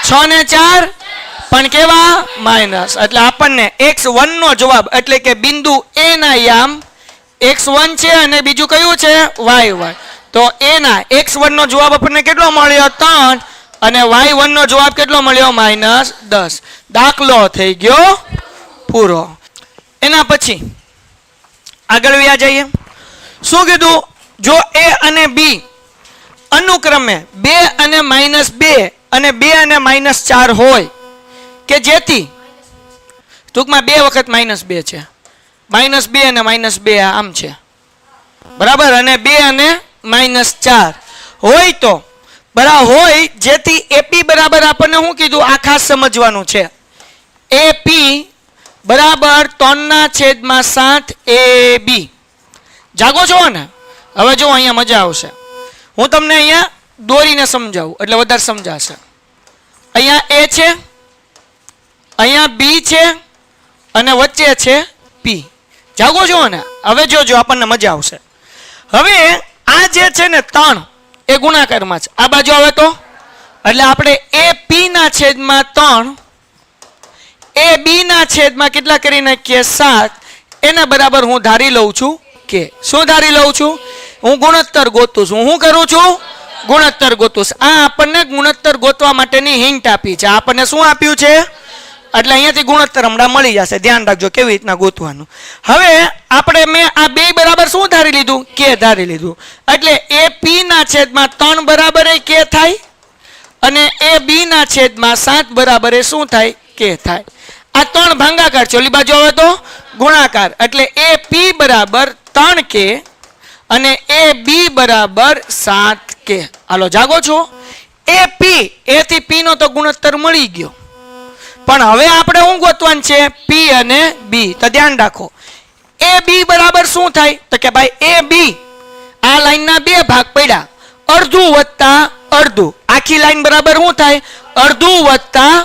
6 ને 4 પણ કેવા? માઇનસ. એટલે આપણને x1 નો જવાબ એટલે કે બિંદુ A ના યામ x1 છે અને બીજું કયું છે? y1. તો A ના x1 નો જવાબ આપણને કેટલો મળ્યો? 3. અને y1 નો જવાબ કેટલો મળ્યો? -10. દાખલો થઈ ગયો પૂરો. એના પછી આગળ વ્યા જઈએ. શું કીધું? જો A અને B અનુક્રમે 2 અને -2 અને 2 અને -4 હોય કે જેથી ટૂંકમાં 2 વખત -2 છે, -2 અને -2 આમ છે, બરાબર, અને 2 અને -4 હોય તો બરાબર હોય જેથી AP બરાબર આપણને શું કીધું? આ ખાસ સમજવાનું છે. AP બરાબર 3/7 AB. જાગો છો ને? હવે જો અહીંયા મજા આવશે. હું તમને અહીંયા દોરીને સમજાવું એટલે વધારે સમજાશે. અહીંયા A છે, અહીંયા B છે અને વચ્ચે છે P. જાગો છો ને? હવે જોજો આપણને મજા આવશે. હવે આ જે છે ને 3 એ ગુણાકારમાં છે. આ બાજુ આવે તો એટલે આપણે AP ના છેદમાં 3 AB ના છેદમાં કેટલા કરી નાખીએ? 7. એના બરાબર હું ધારી લઉં છું કે શું ધારી લઉં છું? હું ગુણોત્તર ગોતું છું. હું કરું છું? ગુણોત્તર ગોતું છું. આ આપણને ગુણોત્તર ગોતવા માટેની હિન્ટ આપી છે. આપણને શું આપ્યું છે? એટલે અહીંયાથી ગુણોત્તર હમણાં મળી જશે. ધ્યાન રાખજો કેવી રીતના ગોતવાનું. હવે આપણે મેં આ બે બરાબર શું ધારી લીધું? કે ધારી લીધું. એટલે AP ના છેદમાં 3 બરાબર એ કે થાય અને AB ના છેદમાં 7 બરાબર એ શું થાય? કે થાય. આ 3 ભાગાકાર છે. ઓલી બાજુ આવે તો ગુણાકાર. એટલે AP બરાબર 3k અને AB બરાબર 7k. હાલો જાગો છો? AP A થી P નો તો ગુણોત્તર મળી ગયો. પણ હવે આપણે શું ગોતવાનું છે? P અને B. તો ધ્યાન રાખો. AB બરાબર શું થાય? તો કે ભાઈ AB આ લાઈનના 2 ભાગ પડ્યા, અડધું વત્તા અડધું. આખી લાઈન બરાબર શું થાય? અડધું વત્તા,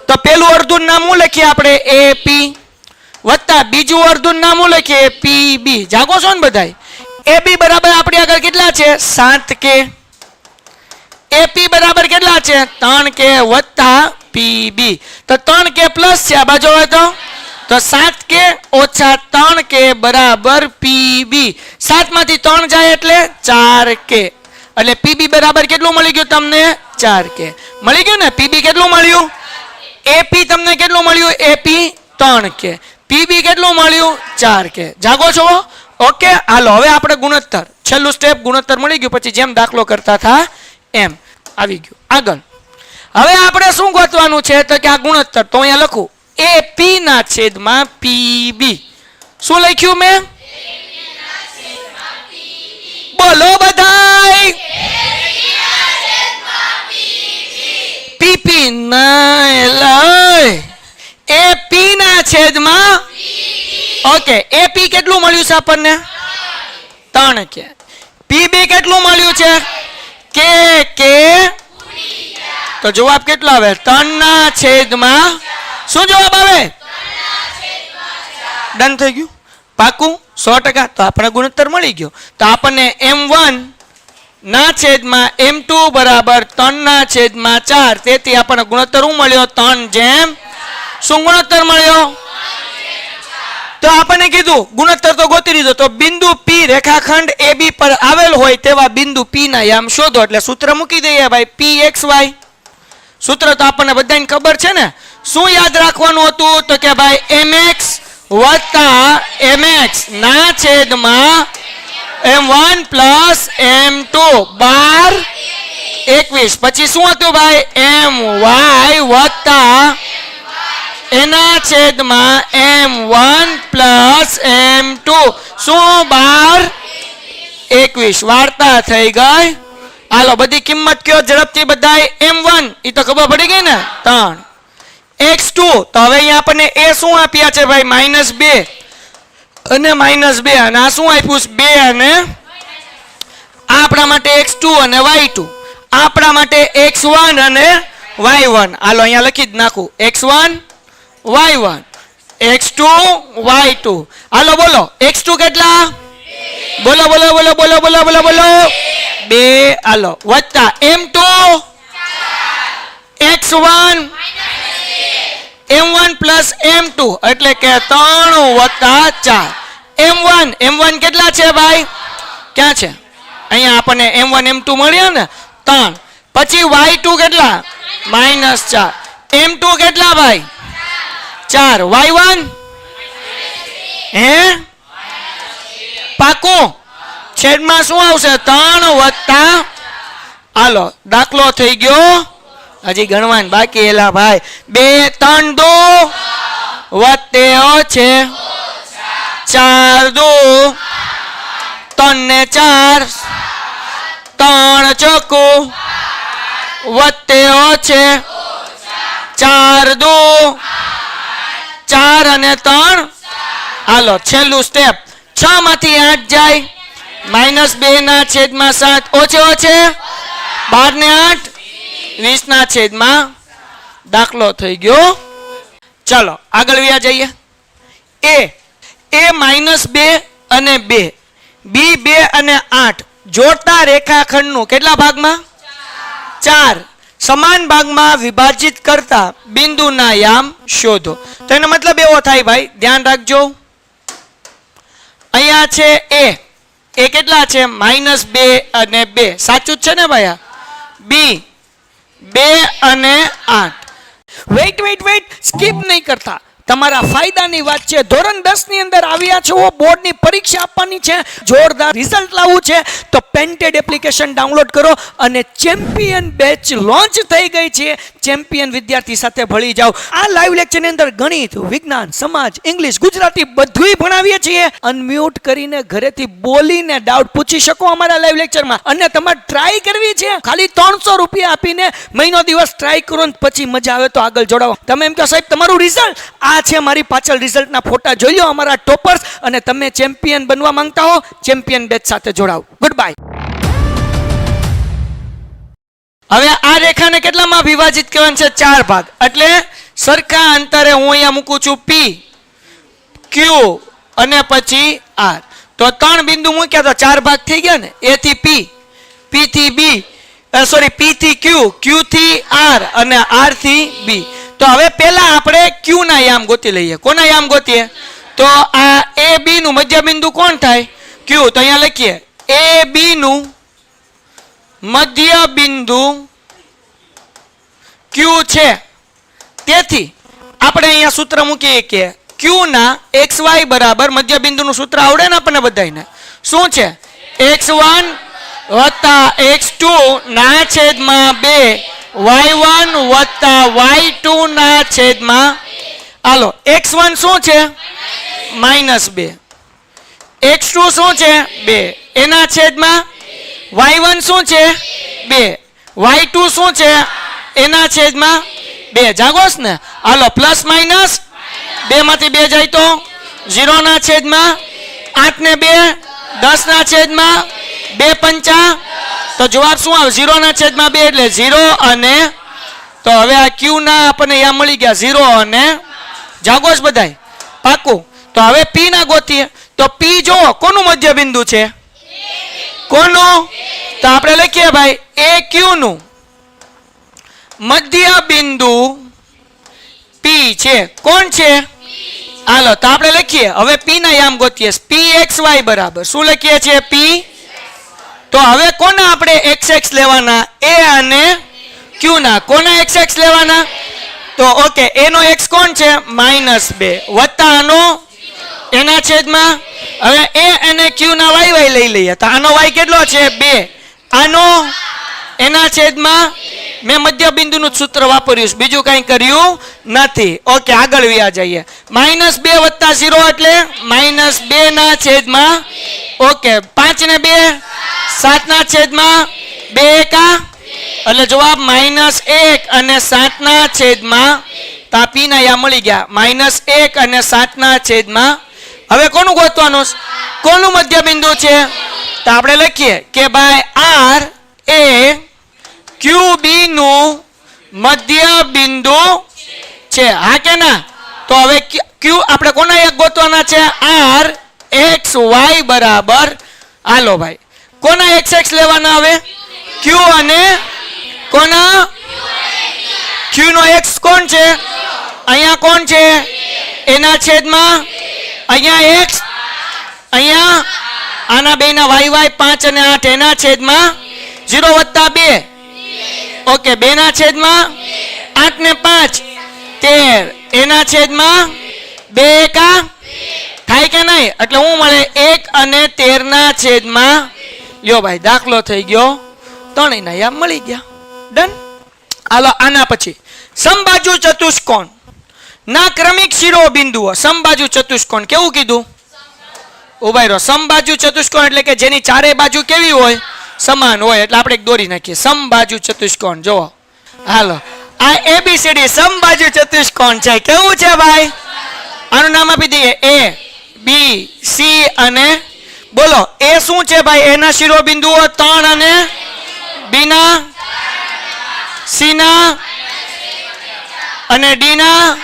તો પેલું અડધું નામ શું લખીએ આપણે? AP વત્તા બીજું અડધું નામ શું લખીએ? PB. જાગો છો ને બધાય? AB બરાબર આપણી આગળ કેટલા છે? 7k. AP બરાબર કેટલા છે? 3k વત્તા PB. તો 3k પ્લસ છે. આ બાજુ હોય તો 7k ઓછા 3k બરાબર PB. 7 માંથી 3 જાય એટલે 4k. એટલે PB બરાબર કેટલું મળી ગયું તમને? 4k મળી ગયું ને? PB કેટલું મળ્યું? AP તમને કેટલું મળ્યું? AP 3k. PB કેટલું મળ્યું? 4k. જાગો છો? ઓકે. હાલો હવે આપણે ગુણોત્તર, છેલ્લું સ્ટેપ ગુણોત્તર મળી ગયું. પછી જેમ દાખલો કરતા હતા એમ આવી ગયું. આગળ હવે આપણે શું ગોતવાનું છે? તો કે આ ગુણોત્તર. તો અહીંયા લખું AP ના છેદમાં PB. શું લખ્યું મેં? બોલો બધાય. PP ના લઈ AP ના છેદમાં ઓકે. AP કેટલું મળ્યું છે આપણને? 3k. PB કેટલું મળ્યું છે? કે તો જવાબ કેટલો આવે? 3 ના છેદમાં શું જવાબ આવે? ડન થઈ ગયું? પાકું 100%. તો આપણે ગુણોત્તર મળી ગયો. તો આપણને M1 ના છેદમાં M2 બરાબર 3 ના છેદમાં 4. તેથી આપણને ગુણોત્તર શું મળ્યો? 3 જેમ શું ગુણોત્તર મળ્યો? તો આપણને કીધું ગુણોત્તર તો ગોતી લીધો, તો બિંદુ P રેખાખંડ AB પર આવેલ હોય તેવા બિંદુ P ના યામ શોધો. એટલે સૂત્ર મૂકી દઈએ ભાઈ, PXY. સૂત્ર તો આપણને બધાને ખબર છે ને. શું યાદ રાખવાનું હતું? તો કે ભાઈ MX વત્તા MX ના છેદમાં M1 પ્લસ M2 12 21. પછી શું હતું ભાઈ? MY વત્તા એના છેદમાં M1 પ્લસ M2 શું 12 21. વાર્તા થઈ ગઈ. હાલો બધી કિંમત કયો ઝડપથી બધાય. M1 એ તો ખબર પડી ગઈ ને 3. X2 તો હવે અહીંયા આપણને એ શું આપ્યા છે ભાઈ? -2 અને -2. અને આ શું આપ્યું છે? 2 અને આપણા માટે X2 અને Y2, આપણા માટે X1 અને Y1. હાલો અહીંયા લખી જ નાખું, X1 Y1 X2 Y2. હાલો બોલો, X2 કેટલા? બોલો બોલો બોલો બોલો બોલો બોલો બોલો 2. હાલો વત્તા M2 X1 M1 plus M2 એટલે કે 3 વત્તા 4. M1 કેટલા છે ભાઈ? ક્યાં છે? અહીંયા આપણને M1 M2 મળ્યા ને 3. પછી Y2 કેટલા? -4. M2 કેટલા ભાઈ? 4. Y1 હે પાકું? છેદમાં શું આવશે? 3 વત્તા. હાલો દાખલો થઈ ગયો. હજી ગણવાનું બાકી એલા ભાઈ. 2 3 2 વત્તે છે 4 2 3 ને 4 3 ચોકુ વત્તે છે 4 2 4 અને 3. હાલો છેલ્લું સ્ટેપ. 6 માંથી 8 જાય, -2 ના છેદમાં 7 ઓછે 12 ને 8 20 ના છેદમાં. દાખલો થઈ ગયો. ચાલો આગળ વ્યા જઈએ. A -2 અને 2 B 2 અને 8 જોડતા રેખાખંડનું કેટલા ભાગમાં? 4 સમાન ભાગમાં વિભાજિત કરતા બિંદુના યામ શોધો. તો એનો મતલબ એવો થાય ભાઈ, ધ્યાન રાખજો. અહીંયા છે એ કેટલા છે? -2 અને 2. સાચું જ છે ને ભાઈ? B 2 અને 8. વેઇટ સ્કીપ નહીં કરતા. તમારા ફાયદાની વાત છે. ધોરણ 10 ની અંદર આવ્યા છો, બોર્ડની પરીક્ષા આપવાની છે, જોરદાર રિઝલ્ટ લાવવું છે, તો પેન્ટેડ એપ્લિકેશન ડાઉનલોડ કરો અને ચેમ્પિયન બેચ લોન્ચ થઈ ગઈ છે. ચેમ્પિયન વિદ્યાર્થી સાથે ભળી જાઓ. આ લાઈવ લેક્ચરની અંદર ગણિત, વિજ્ઞાન, સમાજ, ઇંગ્લિશ, ગુજરાતી બધુંય ભણાવીએ છીએ. અનમ્યુટ કરીને ઘરેથી બોલીને ડાઉટ પૂછી શકો અમારા લાઈવ લેક્ચરમાં. અને તમારે ટ્રાય કરવી છે, ખાલી 300 રૂપિયા આપીને મહિનો દિવસ ટ્રાય કરો ને પછી મજા આવે તો આગળ જોડાવો. તમે એમ કહો સાહેબ તમારું રિઝલ્ટ આ છે, મારી પાછળ રિઝલ્ટના ફોટા જોઈ લો અમારા ટોપર્સ, અને તમે ચેમ્પિયન બનવા માંગતા હો ચેમ્પિયન બેચ સાથે જોડાઓ. Good bye. હવે આ રેખાને કેટલામાં વિભાજિત કરવાનું છે? 4 ભાગ. એટલે સરખા અંતરે હું અહીંયા મૂકું છું P Q અને પછી R. તો 3 બિંદુ મૂક્યા તો 4 ભાગ થઈ ગયા ને. A થી P, P થી B, P થી Q, Q થી R અને R થી B. તો હવે પહેલા આપણે Q ના યામ ગોતી લઈએ. કોના યામ ગોતીએ? તો આ AB નું મધ્ય બિંદુ કોણ થાય? Q. તો અહીંયા લખીએ AB નું મધ્ય બિંદુ Q છે. તેથી આપણે અહીંયા સૂત્ર મૂકીએ કે Q ના XY બરાબર મધ્ય બિંદુનું સૂત્ર આવડે ને આપણને બધાને? શું છે? X1 વત્તા X2 ના છેદમાં 2 Y1 વત્તા Y2 ના છેદમાં. હાલો X1 શું છે? -2. X2 શું છે? 2 એના છેદમાં. Y1 શું છે? 2. Y2 શું છે? એના છેદમાં 2. જાગોસ ને? હાલો પ્લસ માઇનસ 2 માંથી 2 જાય તો 0 ના છેદમાં. 8 ને 2 10 ના છેદમાં 2 પંચા. તો જવાબ શું આવે? 0 ના છેદમાં 2 એટલે 0 અને. તો હવે આ Q ના આપણને યામ મળી ગયા 0 અને. જાગોસ બધાય? પાકું. તો હવે P ના ગોતીએ. તો P જો કોનું મધ્ય બિંદુ છે? કોનું? તો આપણે લખીએ ભાઈ AQ નું મધ્ય બિંદુ P છે. કોણ છે? હાલો તો આપણે લખીએ હવે p ના યામ ગોતીએ pxy બરાબર શું લખીએ છીએ p તો હવે કોના આપણે xx લેવાના a અને q ના કોના xx લેવાના તો ઓકે a નો x કોણ છે -2 વત્તા આનો એના છેદમાં હવે a અને q ના y લઈ લઈએ તો આનો y કેટલો છે 2 આનો એના છેદમાં મેં મધ્ય બિંદુનું સૂત્ર વાપર્યું છે બીજું કંઈ કર્યું નથી ઓકે આગળ વ્યા જઈએ -2 વત્તા 0 એટલે -2 ના છેદમાં ઓકે 5 ને 2 7 ના છેદમાં 2 એકા એટલે જવાબ -1 અને 7 ના છેદમાં તાપી ના યા મળી ગયા -1 અને 7 ના છેદમાં હવે કોનું ગોતવાનું કોનું મધ્ય બિંદુ છે તો આપણે લખીએ કે ભાઈ r એ QB નું મધ્ય બિંદુ છે હા કે ના તો હવે Q આપણે કોના એક ગોતવાના છે r x y બરાબર હાલો ભાઈ કોના x x લેવાના હવે Q અને કોના Q નો x કોણ છે અહીંયા કોણ છે એના છેદમાં અહીંયા x અહીંયા આના બેના y y 5 અને 8 એના છેદમાં 0 વત્તા 2 ઓકે 2 ના છેદમાં 8 ને 5 13 એના છેદમાં 2 એકા થાય કે નહીં એટલે હું મળે 1 અને 13 ના છેદમાં લ્યો ભાઈ દાખલો થઈ ગયો ત્રણેયના યામ મળી ગયા ડન હાલો આના પછી સમબાજુ ચતુષ્કોણ ના ક્રમિક શિરોબિંદુઓ સમબાજુ ચતુષ્કોણ કેવું કીધું ઉભા રહો સમબાજુ ચતુષ્કોણ એટલે કે જેની ચારે બાજુ કેવી હોય સમાન હોય એટલે આપણે એક દોરી નાખીએ સમબાજુ ચતુષ્કોણ જો હાલો આ ABCD સમબાજુ ચતુષ્કોણ છે કેવું છે ભાઈ આનું નામ આપી દઈએ A B C અને બોલો A શું છે ભાઈ એના શિરોબિંદુઓ 3 અને B ના C ના અને D ના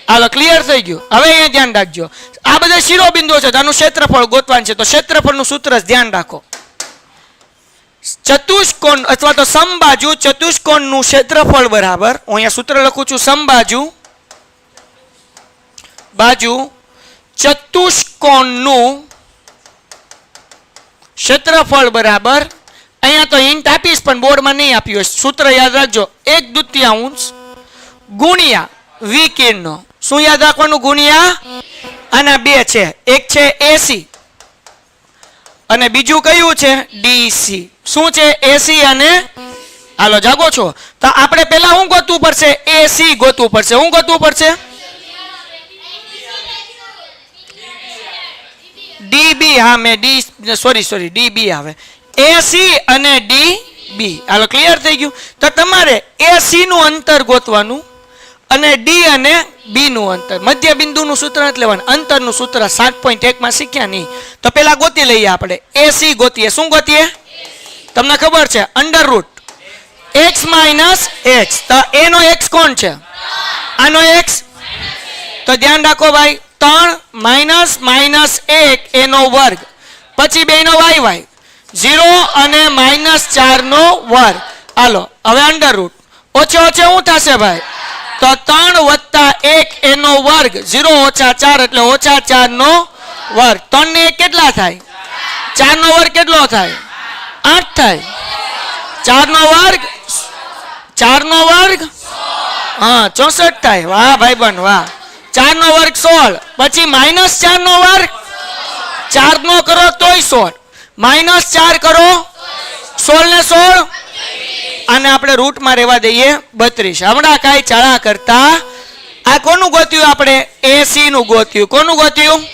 હાલો ક્લિયર થઈ ગયું હવે અહીંયા ધ્યાન રાખજો આ બધા શિરોબિંદુઓ છે આનું ક્ષેત્રફળ ગોતવાનું છે તો ક્ષેત્રફળનું સૂત્ર ધ્યાન રાખો ચતુષ્કોણ અથવા તો સમબાજુ ચતુષ્કોણનું ક્ષેત્રફળ બરાબર હું અહીંયા સૂત્ર લખું છું સમબાજુ ચતુષ્કોણનું ક્ષેત્રફળ બરાબર અહીંયા તો હિન્ટ આપીશ પણ બોર્ડમાં નહીં આપ્યું હોય સૂત્ર યાદ રાખજો 1/2 ગુણ્યા વિકિરણનો શું યાદ રાખવાનું ગુણ્યા આના બે છે એક છે AC અને બીજું કયું છે DC શું છે AC અને હાલો જાગો છો તો આપણે પહેલા શું ગોતવું પડશે AC ગોતવું પડશે શું ગોતવું પડશે DB હા મે સોરી DB આવે AC અને DB હાલો ક્લિયર થઈ ગયું તો તમારે AC નું અંતર ગોતવાનું અને D અને B નું અંતર મધ્ય બિંદુનું સૂત્ર નથી લેવાનું અંતરનું સૂત્ર 7.1 માં શીખ્યા નહીં તો પહેલા ગોતી લઈએ આપણે AC ગોતીએ શું ગોતીએ તમને ખબર છે √ x - x તો a નો x કોણ છે આનો x તો ધ્યાન રાખો ભાઈ 3 - -1 a નો વર્ગ પછી 2 નો y 0 અને -4 નો વર્ગ હાલો હવે √ ઓછે ઓછે શું થશે ભાઈ તો 3 + 1 એનો વર્ગ 0 - 4 એટલે -4 નો વર્ગ 3 ને 1 કેટલા થાય 4 નો વર્ગ કેટલો થાય 8 થાય 4 નો વર્ગ 4 નો વર્ગ હા 64 થાય વાહ ભાઈબંધ વાહ 4 નો વર્ગ 16 પછી -4 નો વર્ગ 4 નો કરો તોય 16 -4 કરો 16 ને 16 આને આપણે રૂટમાં રહેવા દઈએ 32 હમણાં કાંઈ ચાળા કરતા આ કોનું ગોત્યું આપણે AC નું ગોત્યું કોનું ગોત્યું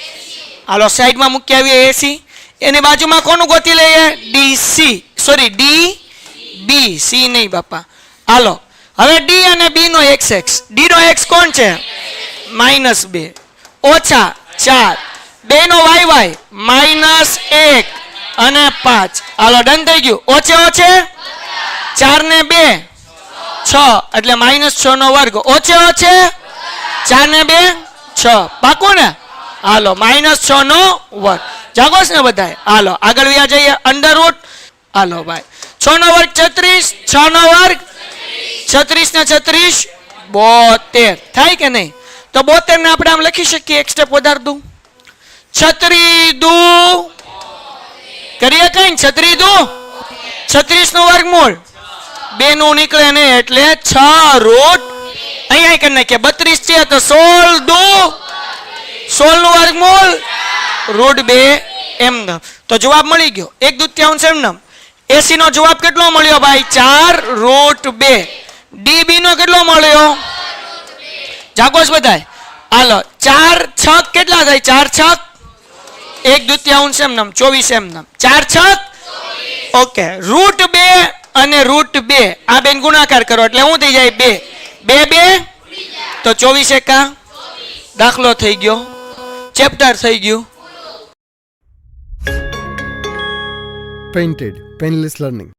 હાલો સાઈડમાં મૂકી આવીએ AC એની બાજુમાં કોનું ગોતી લઈએ DC સોરી DB C નહીં બાપા હાલો હવે D અને B નો XX D નો x કોણ છે -2 ઓછા 4 2 નો y -1 અને 5 હાલો ડન થઈ ગયું ઓછે ઓછે 4 ને 2 6 એટલે -6 નો વર્ગ ઓછે ઓછે 4 ને 2 6 પાકું ને હાલો -6 નો વર્ગ જાગો છે ને બધાય હાલો આગળ વ્યા જઈએ √ હાલો ભાઈ 6 નો વર્ગ 36 6 નો વર્ગ 36 ને 36 72 થાય કે નહીં તો 72 ને આપણે આમ લખી શકીએ. એક સ્ટેપ વધાર દઉં. છત્રી દુ કરીએ કઈ. છત્રી દુ 36 નો વર્ગમૂળ 2 નું નીકળે ને એટલે 6 રૂટ અહીંયા કરી નાખીએ. 32 છે તો 16 દુ 16 નું વર્ગમૂળ રૂટ 2 એમ. તો જવાબ મળી ગયો 1/2 એમ. 80 નો જવાબ કેટલો મળ્યો ભાઈ? 4 રૂટ 2. ડીબી નો કેટલો મળ્યો? જાગોશ બધાય. હાલો 4 છક કેટલા થાય? 4 છક 1/2 એમ 24 એમ. 4 છક ઓકે. રૂટ 2 અને રૂટ 2 આ બેન ગુણાકાર કરો એટલે શું થઈ જાય? 2 2 તો 24 એકા દાખલો થઈ ગયો. ચેપ્ટર થઈ ગયું. Painted, Painless Learning.